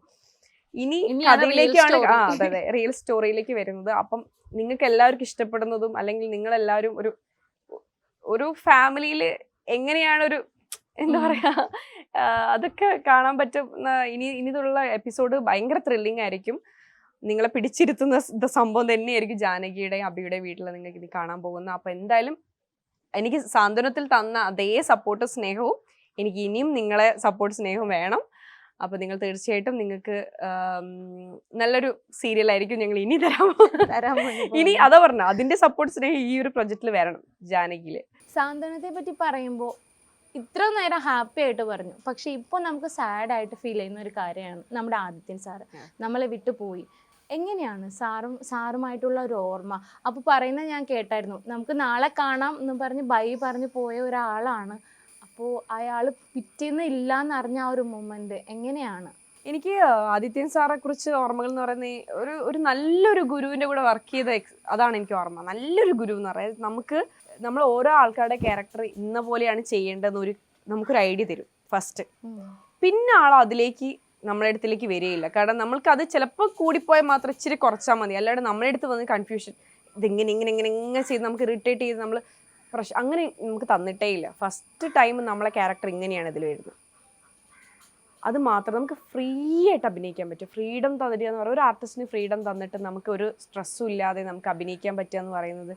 ഇനി കഥയിലേക്കാണ് അതെ റിയൽ സ്റ്റോറിയിലേക്ക് വരുന്നത്. അപ്പം നിങ്ങൾക്ക് എല്ലാവർക്കും ഇഷ്ടപ്പെടുന്നതും, അല്ലെങ്കിൽ നിങ്ങൾ എല്ലാവരും ഒരു ഫാമിലിയിൽ എങ്ങനെയാണ് ഒരു എന്താ പറയാ, അതൊക്കെ കാണാൻ പറ്റുന്ന ഇനിയുള്ള എപ്പിസോഡ് ഭയങ്കര ത്രില്ലിംഗ് ആയിരിക്കും. നിങ്ങളെ പിടിച്ചിരുത്തുന്ന സംഭവം തന്നെയായിരിക്കും ജാനകിയുടെയും അബിയുടെ വീട്ടിൽ നിങ്ങൾക്ക് ഇനി കാണാൻ പോകുന്നത്. അപ്പൊ എന്തായാലും എനിക്ക് സാന്ത്വനത്തിൽ തന്ന അതേ സപ്പോർട്ട് സ്നേഹവും എനിക്ക് ഇനിയും നിങ്ങളെ സപ്പോർട്ട് സ്നേഹവും വേണം. അപ്പൊ നിങ്ങൾ തീർച്ചയായിട്ടും നിങ്ങൾക്ക് നല്ലൊരു സീരിയൽ ആയിരിക്കും ഞങ്ങൾ ഇനി തരാൻ ഇനി അതാ പറഞ്ഞ അതിന്റെ സപ്പോർട്ട് സ്നേഹം ഈ ഒരു പ്രൊജക്റ്റിൽ വരണം ജാനകിയില്. സാന്ത്വനത്തെ പറ്റി പറയുമ്പോൾ ഇത്ര നേരം ഹാപ്പി ആയിട്ട് പറഞ്ഞു, പക്ഷെ ഇപ്പോൾ നമുക്ക് സാഡ് ആയിട്ട് ഫീൽ ചെയ്യുന്ന ഒരു കാര്യമാണ് നമ്മുടെ ആദിത്യൻ സാറ് നമ്മളെ വിട്ടു പോയി. എങ്ങനെയാണ് സാറുമായിട്ടുള്ള ഒരു ഓർമ്മ? അപ്പോൾ പറയുന്നത് ഞാൻ കേട്ടായിരുന്നു, നമുക്ക് നാളെ കാണാം എന്ന് പറഞ്ഞ് ബൈ പറഞ്ഞ് പോയ ഒരാളാണ്. അപ്പോൾ അയാൾ പിറ്റേന്ന് ഇല്ല എന്നറിഞ്ഞ ആ ഒരു മൊമെന്റ് എങ്ങനെയാണ്? എനിക്ക് ആദിത്യൻ സാറെ കുറിച്ച് ഓർമ്മകൾ എന്ന് പറയുന്നത് ഒരു നല്ലൊരു ഗുരുവിന്റെ കൂടെ വർക്ക് ചെയ്ത അതാണ് എനിക്ക് ഓർമ്മ. നല്ലൊരു ഗുരു എന്ന് പറയുന്നത് നമ്മൾ ഓരോ ആൾക്കാരുടെ ക്യാരക്ടർ ഇന്ന പോലെയാണ് ചെയ്യേണ്ടതെന്ന് നമുക്കൊരു ഐഡിയ തരും ഫസ്റ്റ്. പിന്നെ അതിലേക്ക് നമ്മളെ അടുത്തിലേക്ക് വരികയില്ല. കാരണം നമ്മൾക്ക് അത് ചിലപ്പോൾ കൂടിപ്പോയാൽ മാത്രം ഇച്ചിരി കുറച്ചാൽ മതി. അല്ലാണ്ട് നമ്മളെ അടുത്ത് വന്ന് കൺഫ്യൂഷൻ ഇങ്ങനെ ചെയ്ത് നമുക്ക് ഇറിറ്റേറ്റ് ചെയ്ത് നമ്മൾ അങ്ങനെ നമുക്ക് തന്നിട്ടേ ഇല്ല. ഫസ്റ്റ് ടൈം നമ്മളെ ക്യാരക്ടർ ഇങ്ങനെയാണ് ഇതിൽ വരുന്നത്. അത് മാത്രം നമുക്ക് ഫ്രീ ആയിട്ട് അഭിനയിക്കാൻ പറ്റും. ഫ്രീഡം തന്നിട്ട് എന്ന് പറയുന്നത്, ഒരു ആർട്ടിസ്റ്റിന് ഫ്രീഡം തന്നിട്ട് നമുക്ക് ഒരു സ്ട്രെസ്സും ഇല്ലാതെ നമുക്ക് അഭിനയിക്കാൻ പറ്റുക എന്ന് പറയുന്നത്,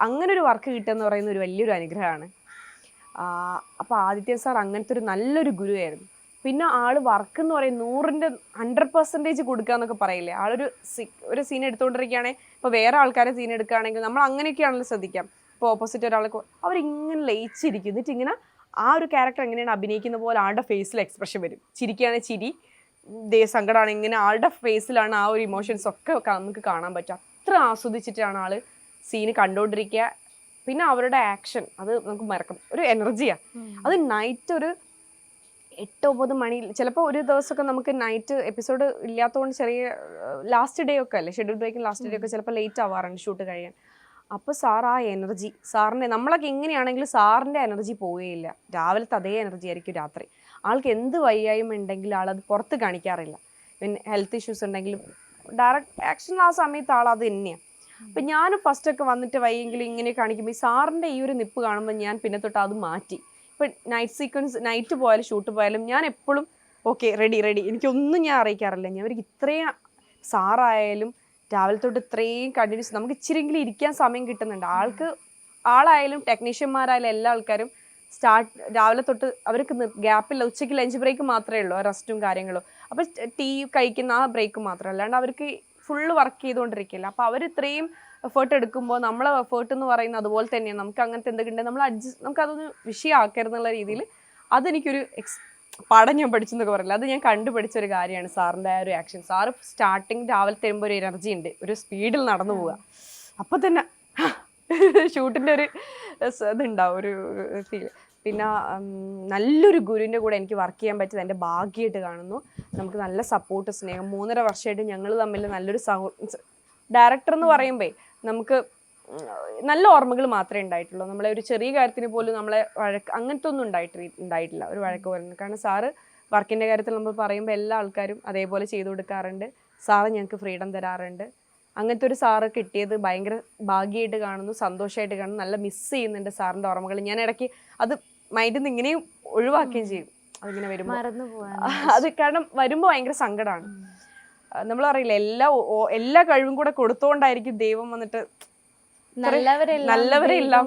അങ്ങനെ ഒരു വർക്ക് കിട്ടുക എന്ന് പറയുന്നത് ഒരു വലിയൊരു അനുഗ്രഹമാണ്. അപ്പോൾ ആദിത്യൻ സാർ അങ്ങനത്തെ ഒരു നല്ലൊരു ഗുരുവായിരുന്നു. പിന്നെ ആള് വർക്ക് എന്ന് പറയും 100% കൊടുക്കുക എന്നൊക്കെ പറയില്ലേ. ഒരു സീൻ എടുത്തുകൊണ്ടിരിക്കുകയാണെങ്കിൽ ഇപ്പോൾ വേറെ ആൾക്കാരെ സീൻ എടുക്കുകയാണെങ്കിൽ നമ്മൾ അങ്ങനെയൊക്കെയാണല്ലോ ശ്രദ്ധിക്കാം. ഇപ്പോൾ ഓപ്പോസിറ്റ് ഒരാൾക്ക് അവരിങ്ങനെ ലയിച്ചിരിക്കും, എന്നിട്ട് ഇങ്ങനെ ആ ഒരു ക്യാരക്ടർ എങ്ങനെയാണ് അഭിനയിക്കുന്ന പോലെ ആളുടെ ഫേസിൽ എക്സ്പ്രഷൻ വരും. ചിരിക്കുകയാണെങ്കിൽ ചിരി, സങ്കടമാണ്, ഇങ്ങനെ ആളുടെ ഫേസിലാണ് ആ ഒരു ഇമോഷൻസ് ഒക്കെ നമുക്ക് കാണാൻ പറ്റും. അത്ര ആസ്വദിച്ചിട്ടാണ് ആള് സീന് കണ്ടുകൊണ്ടിരിക്കുക. പിന്നെ അവരുടെ ആക്ഷൻ അത് നമുക്ക് മറക്കും, ഒരു എനർജിയാണ് അത്. നൈറ്റ് ഒരു 8-9 മണി, ചിലപ്പോൾ ഒരു ദിവസമൊക്കെ നമുക്ക് നൈറ്റ് എപ്പിസോഡ് ഇല്ലാത്തതുകൊണ്ട് ചെറിയ ലാസ്റ്റ് ഡേ ഒക്കെ അല്ലേ, ഷെഡ്യൂൾ ബ്രേക്കും ലാസ്റ്റ് ഡേ ഒക്കെ ചിലപ്പോൾ ലേറ്റ് ആവാറുണ്ട് ഷൂട്ട് കഴിയാൻ. അപ്പോൾ സാർ ആ എനർജി, സാറിൻ്റെ നമ്മളൊക്കെ എങ്ങനെയാണെങ്കിലും സാറിൻ്റെ എനർജി പോവുകയില്ല. രാവിലത്തെ അതേ എനർജി ആയിരിക്കും രാത്രി. ആൾക്ക് എന്ത് വയ്യായ്മ ഉണ്ടെങ്കിലും ആളത് പുറത്ത് കാണിക്കാറില്ല. പിന്നെ ഹെൽത്ത് ഇഷ്യൂസ് ഉണ്ടെങ്കിലും ഡയറക്റ്റ് ആക്ഷൻ ആ സമയത്ത് ആളത് തന്നെയാണ്. അപ്പം ഞാൻ ഫസ്റ്റൊക്കെ വന്നിട്ട് വയ്യെങ്കിലും ഇങ്ങനെ കാണിക്കുമ്പോൾ ഈ സാറിൻ്റെ ഈ ഒരു നിപ്പ് കാണുമ്പോൾ ഞാൻ പിന്നെ തൊട്ട് അത് മാറ്റി. ഇപ്പം നൈറ്റ് സീക്വൻസ്, നൈറ്റ് പോയാലും ഷൂട്ട് പോയാലും ഞാൻ എപ്പോഴും ഓക്കെ റെഡി, എനിക്കൊന്നും ഞാൻ അറിയിക്കാറില്ല. ഞാൻ അവർക്ക് ഇത്രയും സാറായാലും രാവിലെ തൊട്ട് ഇത്രയും കണ്ടിന്യൂസ് നമുക്ക് ഇച്ചിരിയെങ്കിലും ഇരിക്കാൻ സമയം കിട്ടുന്നുണ്ട്. ആളായാലും ടെക്നീഷ്യന്മാരായാലും എല്ലാ ആൾക്കാരും രാവിലെ തൊട്ട് അവർക്ക് ഗ്യാപ്പില്ല. ഉച്ചയ്ക്ക് ലഞ്ച് ബ്രേക്ക് മാത്രമേ ഉള്ളൂ, റെസ്റ്റും കാര്യങ്ങളും. അപ്പോൾ ടീ കഴിക്കുന്ന ആ ബ്രേക്ക് മാത്രം, അല്ലാണ്ട് അവർക്ക് ഫുള്ള് വർക്ക് ചെയ്തുകൊണ്ടിരിക്കില്ല. അപ്പോൾ അവർ ഇത്രയും എഫേർട്ട് എടുക്കുമ്പോൾ നമ്മളെ എഫേർട്ട് എന്ന് പറയുന്നത് അതുപോലെ തന്നെയാണ്. നമുക്ക് അങ്ങനത്തെ എന്തൊക്കെ നമുക്ക് നമുക്കതൊന്ന് വിഷയമാക്കരുതെന്നുള്ള രീതിയിൽ അതെനിക്കൊരു പാഠം ഞാൻ പഠിച്ചെന്നൊക്കെ പറയില്ല, അത് ഞാൻ കണ്ടുപിടിച്ചൊരു കാര്യമാണ് സാറിൻ്റെ ആ ഒരു ആക്ഷൻ. സാറ് സ്റ്റാർട്ടിങ് രാവിലെ തരുമ്പോൾ ഒരു എനർജി ഉണ്ട്, ഒരു സ്പീഡിൽ നടന്നു പോവുക. അപ്പോൾ തന്നെ ഷൂട്ടിൻ്റെ ഒരു ഇതുണ്ടാവും, ഒരു ഫീൽ. പിന്നെ നല്ലൊരു ഗുരുവിൻ്റെ കൂടെ എനിക്ക് വർക്ക് ചെയ്യാൻ പറ്റിയത് എൻ്റെ ഭാഗ്യമായിട്ട് കാണുന്നു. നമുക്ക് നല്ല സപ്പോർട്ട്, സ്നേഹം. 3.5 വർഷമായിട്ട് ഞങ്ങൾ തമ്മിൽ നല്ലൊരു ഡയറക്ടർ എന്ന് പറയുമ്പോൾ നമുക്ക് നല്ല ഓർമ്മകൾ മാത്രമേ ഉണ്ടായിട്ടുള്ളൂ. നമ്മളെ ഒരു ചെറിയ കാര്യത്തിന് പോലും നമ്മളെ അങ്ങനത്തെ ഒന്നും ഉണ്ടായിട്ടില്ല, ഒരു വഴക്ക് പോലും. കാരണം സാറ് വർക്കിൻ്റെ കാര്യത്തിൽ നമ്മൾ പറയുമ്പോൾ എല്ലാ ആൾക്കാരും അതേപോലെ ചെയ്തു കൊടുക്കാറുണ്ട്. സാറ് ഞങ്ങൾക്ക് ഫ്രീഡം തരാറുണ്ട്. അങ്ങനത്തെ ഒരു സാറ് കിട്ടിയത് ഭയങ്കര ഭാഗ്യമായിട്ട് കാണുന്നു, സന്തോഷമായിട്ട് കാണുന്നു. നല്ല മിസ് ചെയ്യുന്നുണ്ട് സാറിൻ്റെ ഓർമ്മകൾ. ഞാൻ ഇടയ്ക്ക് അത് മൈൻഡിൽ നിന്ന് ഇങ്ങനെയും ഒഴിവാക്കുകയും ചെയ്യും അതിങ്ങനെ വരുമ്പോൾ. അത് കാരണം വരുമ്പോൾ ഭയങ്കര സങ്കടമാണ്. നമ്മൾ അറിയില്ല, എല്ലാ കഴിവും കൂടെ കൊടുത്തോണ്ടായിരിക്കും ദൈവം വന്നിട്ട് നല്ലവരെല്ലാം.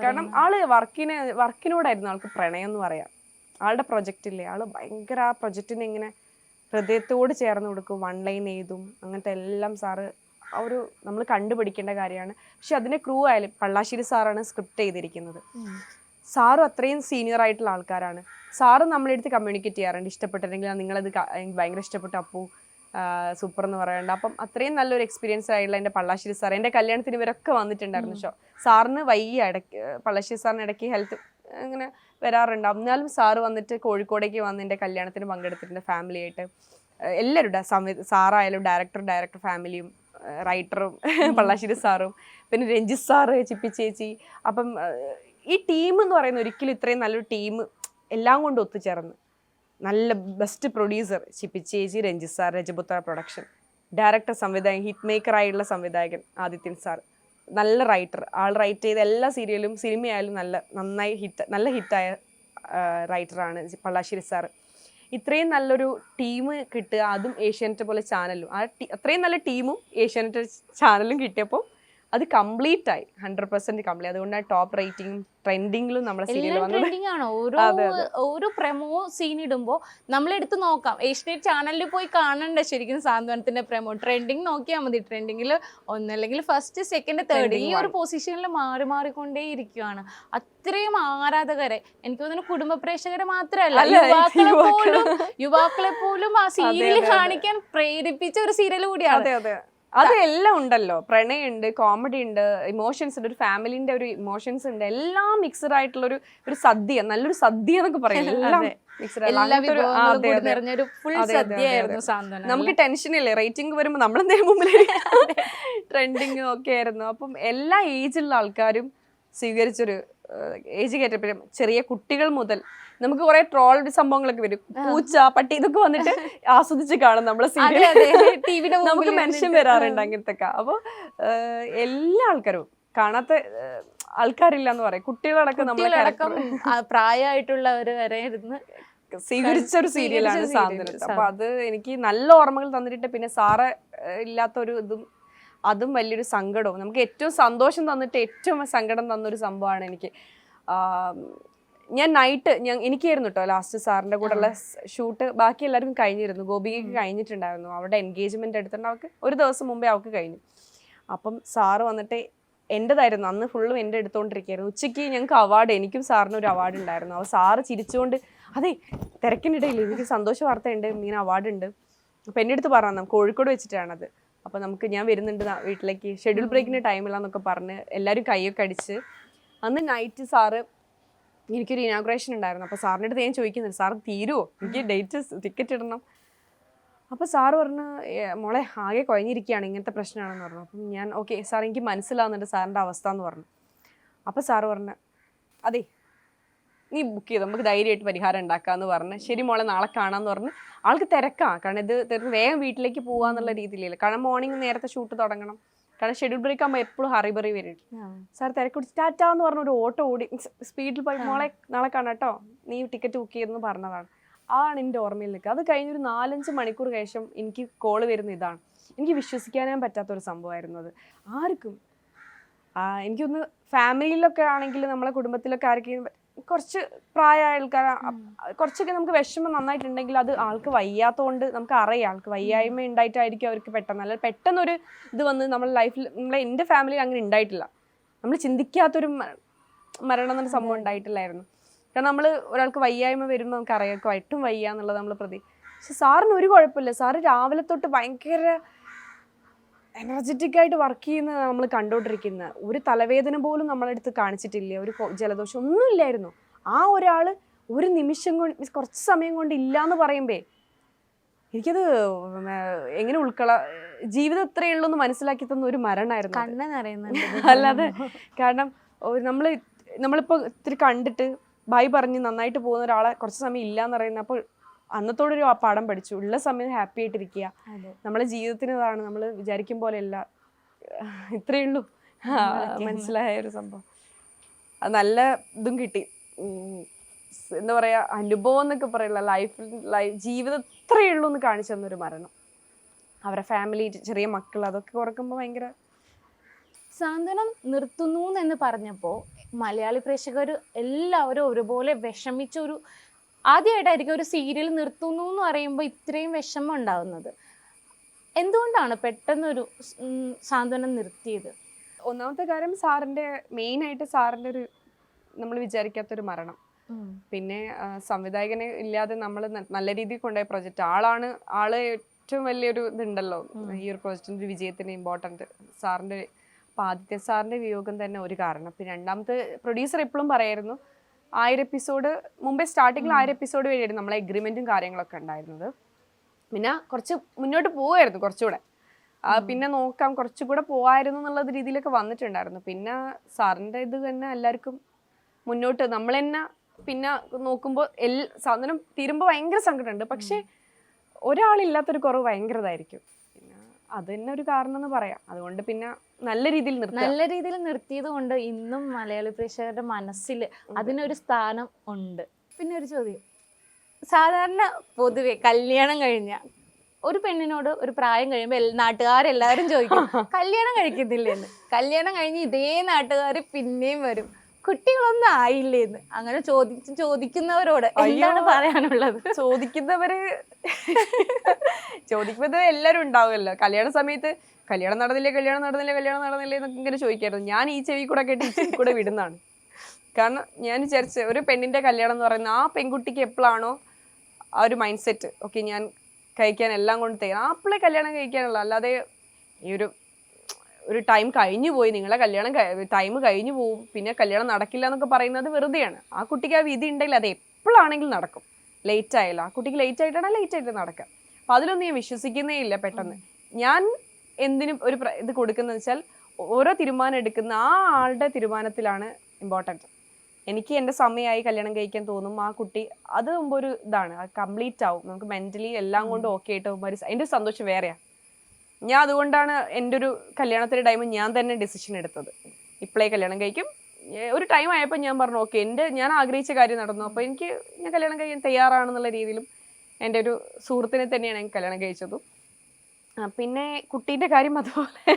കാരണം ആള് വർക്കിനോടായിരുന്നു ആൾക്ക് പ്രണയം എന്ന് പറയാം. ആളുടെ പ്രൊജക്റ്റില്ലേ, ആള് ഭയങ്കര ആ പ്രൊജക്റ്റിനെ ഇങ്ങനെ ഹൃദയത്തോട് ചേർന്ന് കൊടുക്കും. 1 ലൈൻ എഴുതും, അങ്ങനത്തെ എല്ലാം സാറ് ഒരു നമ്മൾ കണ്ടുപിടിക്കേണ്ട കാര്യമാണ്. പക്ഷെ അതിൻ്റെ ക്രൂ ആയാലും പള്ളാശ്ശേരി സാറാണ് സ്ക്രിപ്റ്റ് ചെയ്തിരിക്കുന്നത്. സാറും അത്രയും സീനിയർ ആയിട്ടുള്ള ആൾക്കാരാണ്. സാറ് നമ്മളെടുത്ത് കമ്മ്യൂണിക്കേറ്റ് ചെയ്യാറുണ്ട്, ഇഷ്ടപ്പെട്ടില്ലെങ്കിൽ നിങ്ങളത് എനിക്ക് ഭയങ്കര ഇഷ്ടപ്പെട്ടു അപ്പു, സൂപ്പർ എന്ന് പറയാറുണ്ട്. അപ്പം അത്രയും നല്ലൊരു എക്സ്പീരിയൻസ് ആയിട്ടുള്ള എൻ്റെ പള്ളാശ്ശേരി സാർ, എൻ്റെ കല്യാണത്തിന് ഇവരൊക്കെ വന്നിട്ടുണ്ടായിരുന്നു. സാറിന് വയ്യ, ഇടയ്ക്ക് പള്ളാശ്ശേരി സാറിന് ഇടയ്ക്ക് ഹെൽത്ത് അങ്ങനെ വരാറുണ്ട്. എന്നാലും സാറ് വന്നിട്ട് കോഴിക്കോടേക്ക് വന്ന് എൻ്റെ കല്യാണത്തിന് പങ്കെടുത്തിട്ടുണ്ട് ഫാമിലിയായിട്ട്. എല്ലാവരുടെ സാറായാലും ഡയറക്ടർ ഫാമിലിയും റൈറ്ററും പള്ളാശ്ശേരി സാറും പിന്നെ രഞ്ജിത്ത് സാറ്, ചിപ്പി ചേച്ചി. അപ്പം ഈ ടീം എന്ന് പറയുന്നത് ഒരിക്കലും ഇത്രയും നല്ലൊരു ടീം എല്ലാം കൊണ്ട് ഒത്തുചേർന്ന് നല്ല ബെസ്റ്റ് പ്രൊഡ്യൂസർ ചിപ്പി ചേച്ചി, രഞ്ജിത്ത് സാർ, രജപുത്ര പ്രൊഡക്ഷൻ, ഡയറക്ടർ, സംവിധായകൻ, ഹിറ്റ് മേക്കറായിട്ടുള്ള സംവിധായകൻ ആദിത്യൻ സാർ, നല്ല റൈറ്റർ. ആൾ റൈറ്റ് ചെയ്ത എല്ലാ സീരിയലും സിനിമയായാലും നല്ല ഹിറ്റായ റൈറ്ററാണ് പള്ളാശ്ശേരി സാർ. ഇത്രയും നല്ലൊരു ടീം കിട്ടുക, അതും ഏഷ്യാനെറ്റ് പോലെ ചാനലും, അത്രയും നല്ല ടീമും ഏഷ്യാനെറ്റ് ചാനലും കിട്ടിയപ്പോൾ അത് കംപ്ലീറ്റ് ആയി, 100% കംപ്ലീറ്റ്. അതുകൊണ്ടാണ് ടോപ്പ് റേറ്റിംഗും ട്രെൻഡിങ്ങിലും നമ്മുടെ സീരിയൽ വന്നത്. ഓരോ പ്രമോ സീൻ ഇടുമ്പോൾ നമ്മളെടുത്ത് നോക്കാം, ഏഷ്യാനെറ്റ് ചാനലിൽ പോയി കാണണ്ട ശരിക്കും സാന്ത്വനത്തിന്റെ പ്രമോ. ട്രെൻഡിങ് നോക്കിയാൽ മതി, ട്രെൻഡിങ്ങിൽ ഒന്നല്ലെങ്കിൽ ഫസ്റ്റ്, സെക്കൻഡ്, തേർഡ് ഈ ഒരു പൊസിഷനിൽ മാറിക്കൊണ്ടേ ഇരിക്കുകയാണ്. അത്രയും ആരാധകരെ, എനിക്ക് തോന്നുന്നു കുടുംബ പ്രേക്ഷകരെ മാത്രമല്ല, യുവാക്കളെ പോലും ആ സീരിയൽ കാണിക്കാൻ പ്രേരിപ്പിച്ച ഒരു സീരിയൽ കൂടിയാണ്. അതെല്ലാം ഉണ്ടല്ലോ, പ്രണയമുണ്ട്, കോമഡി ഉണ്ട്, ഇമോഷൻസ് ഉണ്ട്, ഒരു ഫാമിലിന്റെ ഒരു ഇമോഷൻസ് ഉണ്ട്, എല്ലാം മിക്സഡ് ആയിട്ടുള്ള ഒരു സദ്യ, നല്ലൊരു സദ്യ എന്നൊക്കെ പറയും. നമുക്ക് ടെൻഷൻ ഇല്ലേ, റേറ്റിംഗ് വരുമ്പോൾ നമ്മളെന്തായാലും മുമ്പിൽ ട്രെൻഡിങ് ഒക്കെ ആയിരുന്നു. അപ്പം എല്ലാ ഏജിലുള്ള ആൾക്കാരും സ്വീകരിച്ചൊരു ഏജ് കയറ്റപ്പോ ചെറിയ കുട്ടികൾ മുതൽ നമുക്ക് കുറെ ട്രോൾ സംഭവങ്ങളൊക്കെ വരും, പൂച്ച, പട്ടി, ഇതൊക്കെ വന്നിട്ട് ആസ്വദിച്ച് കാണും നമ്മളെ സീരിയൽ. നമുക്ക് മെൻഷൻ വരാറുണ്ട് അങ്ങനത്തെ ഒക്കെ. അപ്പോൾ എല്ലാ ആൾക്കാരും, കാണാത്ത ആൾക്കാരില്ല എന്ന് പറയും, കുട്ടികളടക്കം നമ്മളടക്കം പ്രായമായിട്ടുള്ളവര് വരെ ഇരുന്ന് സ്വീകരിച്ച ഒരു സീരിയലാണ് സാന്ത്വനം. അപ്പൊ അത് എനിക്ക് നല്ല ഓർമ്മകൾ തന്നിട്ട്, പിന്നെ സാറ് ഇല്ലാത്തൊരു ഇതും അതും വലിയൊരു സങ്കടവും. നമുക്ക് ഏറ്റവും സന്തോഷം തന്നിട്ട് ഏറ്റവും സങ്കടം തന്നൊരു സംഭവമാണ് എനിക്ക് ഞാൻ നൈറ്റ് എനിക്കായിരുന്നു കേട്ടോ ലാസ്റ്റ് സാറിൻ്റെ കൂടെയുള്ള ഷൂട്ട്. ബാക്കി എല്ലാവർക്കും കഴിഞ്ഞിരുന്നു. ഗോപികയ്ക്ക് കഴിഞ്ഞിട്ടുണ്ടായിരുന്നു. അവരുടെ എൻഗേജ്മെൻറ്റ് എടുത്തിട്ട് അവൾക്ക് ഒരു ദിവസം മുമ്പേ അവൾക്ക് കഴിഞ്ഞു. അപ്പം സാറ് വന്നിട്ട് എൻ്റെതായിരുന്നു അന്ന് ഫുള്ളും എൻ്റെ എടുത്തുകൊണ്ടിരിക്കുകയായിരുന്നു. ഉച്ചയ്ക്ക് ഞങ്ങൾക്ക് അവാർഡ്, എനിക്കും സാറിന് ഒരു അവാർഡ് ഉണ്ടായിരുന്നു. അപ്പോൾ സാറ് ചിരിച്ചുകൊണ്ട് അതെ തിരക്കിനിടയിൽ എനിക്ക് സന്തോഷ വാർത്തയുണ്ട്, ഇങ്ങനെ അവാർഡ് ഉണ്ട്. അപ്പോൾ എൻ്റെ അടുത്ത് പറഞ്ഞു കോഴിക്കോട് വെച്ചിട്ടാണത്. അപ്പോൾ നമുക്ക് ഞാൻ വരുന്നുണ്ട് വീട്ടിലേക്ക്, ഷെഡ്യൂൾ ബ്രേക്കിന് ടൈമില്ലാന്നൊക്കെ പറഞ്ഞ് എല്ലാവരും കൈയൊക്കെ അടിച്ച് അന്ന് നൈറ്റ് സാറ് എനിക്കൊരു ഇനാഗ്രേഷൻ ഉണ്ടായിരുന്നു. അപ്പോൾ സാറിൻ്റെ അടുത്ത് ഞാൻ ചോദിക്കുന്നുണ്ട് സാർ തീരുമോ, എനിക്ക് ഡേറ്റ് ടിക്കറ്റ് ഇടണം. അപ്പോൾ സാറ് പറഞ്ഞു മോളെ ആകെ കുഴഞ്ഞിരിക്കുകയാണ്, ഇങ്ങനത്തെ പ്രശ്നമാണെന്ന് പറഞ്ഞു. അപ്പം ഞാൻ ഓക്കെ സാർ എനിക്ക് മനസ്സിലാവുന്നുണ്ട് സാറിൻ്റെ അവസ്ഥ എന്ന് പറഞ്ഞു. അപ്പോൾ സാറ് പറഞ്ഞു അതെ നീ ബുക്ക് ചെയ്തു, നമുക്ക് ധൈര്യമായിട്ട് പരിഹാരം ഉണ്ടാക്കാമെന്ന് പറഞ്ഞ് ശരി മോളെ നാളെ കാണാമെന്ന് പറഞ്ഞ് ആൾക്ക് തിരക്കാണ്. കാരണം ഇത് വേഗം വീട്ടിലേക്ക് പോകാന്നുള്ള രീതിയിലില്ല. കാരണം മോർണിംഗ് നേരത്തെ ഷൂട്ട് തുടങ്ങണം. കാരണം ഷെഡ്യൂൾ ബ്രേക്ക് ആകുമ്പോൾ എപ്പോഴും ഹറിബറി വരും. സാർ തിരക്ക് ടാറ്റാ എന്ന് പറഞ്ഞ ഒരു ഓട്ടോ ഓടി സ്പീഡിൽ പോയി മോളെ നാളെ കാണാം കേട്ടോ നീ ടിക്കറ്റ് ബുക്ക് ചെയ്തെന്ന് പറഞ്ഞതാണ്. ആണ് എൻ്റെ ഓർമ്മയിൽ നിൽക്കുക. അത് കഴിഞ്ഞൊരു 4-5 മണിക്കൂർ ശേഷം എനിക്ക് കോള് വരുന്ന ഇതാണ്. എനിക്ക് വിശ്വസിക്കാനേ പറ്റാത്തൊരു സംഭവമായിരുന്നു അത്. ആർക്കും എനിക്കൊന്ന് ഫാമിലിയിലൊക്കെ ആണെങ്കിൽ നമ്മളെ കുടുംബത്തിലൊക്കെ ആർക്കെങ്കിലും കുറച്ച് പ്രായമായ ആൾക്കാർ കുറച്ചൊക്കെ നമുക്ക് വിഷമം നന്നായിട്ടുണ്ടെങ്കിൽ അത് ആൾക്ക് വയ്യാത്തതുകൊണ്ട് നമുക്ക് അറിയാം ആൾക്ക് വയ്യായ്മ ഉണ്ടായിട്ടായിരിക്കും അവർക്ക് പെട്ടെന്ന്, അല്ല പെട്ടെന്നൊരു ഇത് വന്ന് നമ്മുടെ ലൈഫിൽ എൻ്റെ ഫാമിലിയിൽ അങ്ങനെ ഉണ്ടായിട്ടില്ല. നമ്മൾ ചിന്തിക്കാത്തൊരു മരണം എന്നൊരു സംഭവം ഉണ്ടായിട്ടില്ലായിരുന്നു. കാരണം നമ്മൾ ഒരാൾക്ക് വയ്യായ്മ വരുമ്പോൾ നമുക്ക് അറിയാം ഒട്ടും വയ്യ എന്നുള്ളത് നമ്മൾ പക്ഷെ സാറിന് ഒരു കുഴപ്പമില്ല. സാറ് രാവിലെ തൊട്ട് ഭയങ്കര എനർജറ്റിക് ആയിട്ട് വർക്ക് ചെയ്യുന്നത് നമ്മൾ കണ്ടോണ്ടിരിക്കുന്ന, ഒരു തലവേദന പോലും നമ്മളെടുത്ത് കാണിച്ചിട്ടില്ല, ഒരു ജലദോഷം ഒന്നും ഇല്ലായിരുന്നു. ആ ഒരാൾ ഒരു നിമിഷം കൊണ്ട് കുറച്ച് സമയം കൊണ്ട് ഇല്ലാന്ന് പറയുമ്പേ എനിക്കത് എങ്ങനെ ജീവിതം ഇത്രയേ ഉള്ളൂ എന്ന് മനസ്സിലാക്കി തന്ന ഒരു മരണമായിരുന്നു. അല്ലാതെ കാരണം നമ്മളിപ്പോൾ ഇത്തിരി കണ്ടിട്ട് ബൈ പറഞ്ഞ് നന്നായിട്ട് പോകുന്ന ഒരാളെ കുറച്ച് സമയം ഇല്ലാന്ന് പറയുന്നത്, അപ്പോൾ അന്നത്തോടൊരു പാഠം പഠിച്ചു. ഉള്ള സമയം ഹാപ്പി ആയിട്ടിരിക്കുക. നമ്മളെ ജീവിതത്തിന് ഇതാണ്, നമ്മൾ വിചാരിക്കും പോലെയല്ല, ഇത്രയേ ഉള്ളൂ. മനസ്സിലായ ഒരു സംഭവം. അത് നല്ല ഇതും കിട്ടി. എന്താ പറയാ അനുഭവം എന്നൊക്കെ പറയില്ല, ജീവിതം ഇത്രയേ ഉള്ളൂ എന്ന് കാണിച്ചു തന്നൊരു മരണം. അവരെ ഫാമിലി ചെറിയ മക്കൾ അതൊക്കെ ഓർക്കുമ്പോൾ ഭയങ്കര. സാന്ത്വനം നിർത്തുന്നു എന്ന് പറഞ്ഞപ്പോൾ മലയാളി പ്രേക്ഷകർ എല്ലാവരും ഒരുപോലെ വിഷമിച്ചൊരു ആദ്യമായിട്ടായിരിക്കും ഒരു സീരിയൽ നിർത്തുന്നു എന്ന് പറയുമ്പോൾ ഇത്രയും വിഷമം ഉണ്ടാകുന്നത്. എന്തുകൊണ്ടാണ് പെട്ടെന്നൊരു സാന്ത്വനം നിർത്തിയത്? ഒന്നാമത്തെ കാര്യം സാറിൻ്റെ മെയിനായിട്ട് സാറിൻ്റെ ഒരു നമ്മൾ വിചാരിക്കാത്തൊരു മരണം. പിന്നെ സംവിധായകനെ ഇല്ലാതെ നമ്മൾ നല്ല രീതിയിൽ കൊണ്ടുപോയ പ്രൊജക്റ്റ് ആള് ഏറ്റവും വലിയൊരു ഇതുണ്ടല്ലോ ഈ ഒരു പ്രൊജക്റ്റിൻ്റെ വിജയത്തിന് ഇമ്പോർട്ടൻറ്റ് സാറിൻ്റെ. അപ്പോൾ ആദിത്യ സാറിൻ്റെ വിയോഗം തന്നെ ഒരു കാരണം. പിന്നെ രണ്ടാമത്തെ പ്രൊഡ്യൂസർ എപ്പോഴും പറയായിരുന്നു 1000 എപ്പിസോഡ് മുമ്പേ സ്റ്റാർട്ടിങ്ങിൽ 1000 എപ്പിസോഡ് വഴിയായിരുന്നു നമ്മളെ എഗ്രിമെൻറ്റും കാര്യങ്ങളൊക്കെ ഉണ്ടായിരുന്നത്. പിന്നെ കുറച്ച് മുന്നോട്ട് പോവായിരുന്നു കുറച്ചുകൂടെ, പിന്നെ നോക്കാം കുറച്ചുകൂടെ പോവായിരുന്നു എന്നുള്ളത് രീതിയിലൊക്കെ വന്നിട്ടുണ്ടായിരുന്നു. പിന്നെ സാറിൻ്റെ ഇത് തന്നെ എല്ലാവർക്കും മുന്നോട്ട് നമ്മൾ തന്നെ പിന്നെ നോക്കുമ്പോൾ സാധനം തീരുമ്പോൾ ഭയങ്കര സങ്കടമുണ്ട്. പക്ഷെ ഒരാളില്ലാത്തൊരു കുറവ് ഭയങ്കര ഇതായിരിക്കും. പിന്നെ അത് തന്നെ ഒരു കാരണം എന്ന് പറയാം. അതുകൊണ്ട് പിന്നെ നല്ല രീതിയിൽ നിർത്തിയത് കൊണ്ട് ഇന്നും മലയാളി പ്രേക്ഷകരുടെ മനസ്സിൽ അതിനൊരു സ്ഥാനം ഉണ്ട്. പിന്നെ ഒരു ചോദ്യം, സാധാരണ പൊതുവെ കല്യാണം കഴിഞ്ഞ ഒരു പെണ്ണിനോട് ഒരു പ്രായം കഴിയുമ്പോൾ നാട്ടുകാരെല്ലാവരും ചോദിക്കും കല്യാണം കഴിക്കുന്നില്ലെന്ന്. കല്യാണം കഴിഞ്ഞ് ഇതേ നാട്ടുകാർ പിന്നെയും വരും കുട്ടികളൊന്നും ആയില്ലേന്ന്. അങ്ങനെ ചോദിക്കുന്നവരോട് എന്താണ് പറയാനുള്ളത്? ചോദിക്കുമ്പോൾ എല്ലാവരും ഉണ്ടാവുമല്ലോ. കല്യാണ സമയത്ത് കല്യാണം നടന്നില്ലേ എന്നൊക്കെ ഇങ്ങനെ ചോദിക്കായിരുന്നു. ഞാൻ ഈ ചെവി കൂടെ കേട്ട് ഈ ചെവി കൂടെ വിടുന്നതാണ്. കാരണം ഞാൻ വിചാരിച്ച ഒരു പെണ്ണിൻ്റെ കല്യാണം എന്ന് പറയുന്നത് ആ പെൺകുട്ടിക്ക് എപ്പോഴാണോ ആ ഒരു മൈൻഡ് സെറ്റ് ഓക്കെ ഞാൻ കഴിക്കാൻ എല്ലാം കൊണ്ട് തയ്യാറ് അപ്പോഴേ കല്യാണം കഴിക്കാനുള്ള, അല്ലാതെ ഈ ഒരു ടൈം കഴിഞ്ഞു പോയി നിങ്ങളെ കല്യാണം ടൈം കഴിഞ്ഞു പോകും പിന്നെ കല്യാണം നടക്കില്ല എന്നൊക്കെ പറയുന്നത് വെറുതെയാണ്. ആ കുട്ടിക്ക് ആ വിധി ഉണ്ടെങ്കിൽ അത് എപ്പോഴാണെങ്കിലും നടക്കും. ലേറ്റ് ആയില്ല, ആ കുട്ടിക്ക് ലേറ്റ് ആയിട്ടാണ് ലേറ്റ് ആയിട്ട് നടക്കുക. അപ്പം അതിലൊന്നും ഞാൻ വിശ്വസിക്കുന്നേ ഇല്ല. പെട്ടെന്ന് ഞാൻ എന്തിനും ഒരു ഇത് കൊടുക്കുന്നത് വെച്ചാൽ ഓരോ തീരുമാനം എടുക്കുന്ന ആ ആളുടെ തീരുമാനത്തിലാണ് ഇമ്പോർട്ടൻറ്റ്. എനിക്ക് എൻ്റെ സമയമായി കല്യാണം കഴിക്കാൻ തോന്നും, ആ കുട്ടി അത് മുമ്പ് ഒരു ഇതാണ്, അത് കംപ്ലീറ്റ് ആവും, നമുക്ക് മെൻ്റലി എല്ലാം കൊണ്ടും ഓക്കെ ആയിട്ട് പോകുമ്പോൾ അതിൻ്റെ സന്തോഷം വേറെയാണ്. ഞാൻ അതുകൊണ്ടാണ് എൻ്റെ ഒരു കല്യാണത്തിൻ്റെ ടൈം ഞാൻ തന്നെ ഡിസിഷൻ എടുത്തത്. ഇപ്പോഴേ കല്യാണം കഴിക്കും. ഒരു ടൈം ആയപ്പോൾ ഞാൻ പറഞ്ഞു ഓക്കെ ഞാൻ ആഗ്രഹിച്ച കാര്യം നടന്നു, അപ്പോൾ ഞാൻ കല്യാണം കഴിക്കാൻ തയ്യാറാണെന്നുള്ള രീതിയിലും എൻ്റെ ഒരു സുഹൃത്തിനെ തന്നെയാണ് ഞാൻ കല്യാണം കഴിച്ചതും. പിന്നെ കുട്ടീൻ്റെ കാര്യം അതുപോലെ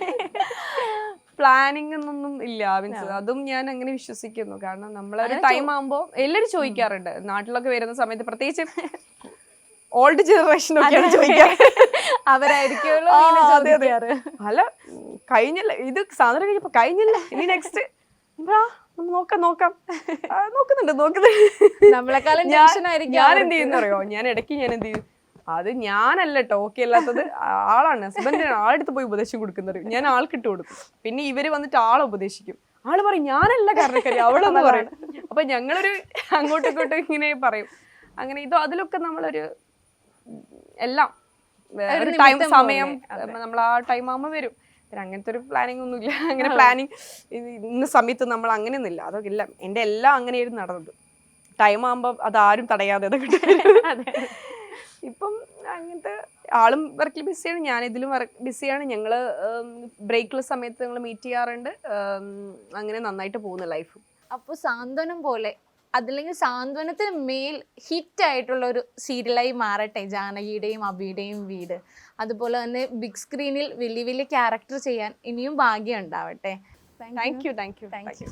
പ്ലാനിങ് എന്നൊന്നും ഇല്ല മീൻസ് അതും ഞാൻ അങ്ങനെ വിശ്വസിക്കുന്നു. കാരണം നമ്മളൊരു ടൈം ആകുമ്പോൾ എല്ലാവരും ചോദിക്കാറുണ്ട് നാട്ടിലൊക്കെ വരുന്ന സമയത്ത്, പ്രത്യേകിച്ച് ഓൾഡ് ജനറേഷൻ ഒക്കെയാണ് ചോദിക്കാറ്. അവരായിരിക്കുമല്ലോ ആ, ഇങ്ങനെ അതെ, അതെ. ചോദിക്കാറ്. അല്ല കഴിഞ്ഞല്ല, ഇത് സാധനം കഴിഞ്ഞപ്പോ കഴിഞ്ഞില്ല, ഇനി നെക്സ്റ്റ് നോക്കാം നോക്കുന്നുണ്ട്. നമ്മളെക്കാളും ഞാൻ ടെൻഷൻ ആയിരിക്കും ഞാൻ അവർക്ക്. എന്ത് ചെയ്യുന്ന അറിയോ, ഞാൻ എന്ത് ചെയ്യും, അത് ഞാനല്ല കേട്ടോ ഓക്കെ അല്ലാത്തത്, ആളാണ് ഹസ്ബൻഡിനാണ്, ആളെടുത്ത് പോയി ഉപദേശം കൊടുക്കുന്നത്. ഞാൻ ആൾക്കിട്ട് കൊടുക്കും. പിന്നെ ഇവര് വന്നിട്ട് ആളെ ഉപദേശിക്കും. ആള് പറയും ഞാനല്ല കാരണക്കാരി, അവളെന്ന് പറയും. അപ്പൊ ഞങ്ങളൊരു അങ്ങോട്ടും ഇങ്ങോട്ടും ഇങ്ങനെ പറയും. അങ്ങനെ അതിലൊക്കെ നമ്മളൊരു എല്ലാം ഒരു ടൈം നിമിത്തം സമയം പോലെ. നമ്മൾ ആ ടൈം ആകുമ്പോൾ വരും. പിന്നെ അങ്ങനത്തെ ഒരു പ്ലാനിങ് ഒന്നുമില്ല. അങ്ങനെ പ്ലാനിങ് ഇന്ന സമയത്ത് നമ്മൾ അങ്ങനെയൊന്നുമില്ല. അതൊക്കെ ഇല്ല, എൻ്റെ എല്ലാം അങ്ങനെയായിരുന്നു നടന്നത്. ടൈം ആകുമ്പോൾ അതാരും തടയാതെ അതൊക്കെ ഇപ്പം അങ്ങനത്തെ ആളും വർക്കിൽ ബിസിയാണ്, ഞാൻ ഇതിലും ബിസിയാണ്. ഞങ്ങൾ ബ്രേക്കുള്ള സമയത്ത് ഞങ്ങൾ മീറ്റ് ചെയ്യാറുണ്ട്. അങ്ങനെ നന്നായിട്ട് പോകുന്നു ലൈഫ്. അപ്പൊ സാന്ത്വനം പോലെ അതല്ലെങ്കിൽ സാന്ത്വനത്തിന് മേൽ ഹിറ്റ് ആയിട്ടുള്ള ഒരു സീരിയലായി മാറട്ടെ ജാനകിയുടെയും അബിയുടെയും വീട്. അതുപോലെ തന്നെ ബിഗ് സ്ക്രീനിൽ വലിയ വലിയ ക്യാരക്ടർ ചെയ്യാൻ ഇനിയും ഭാഗ്യം ഉണ്ടാവട്ടെ. Thank you.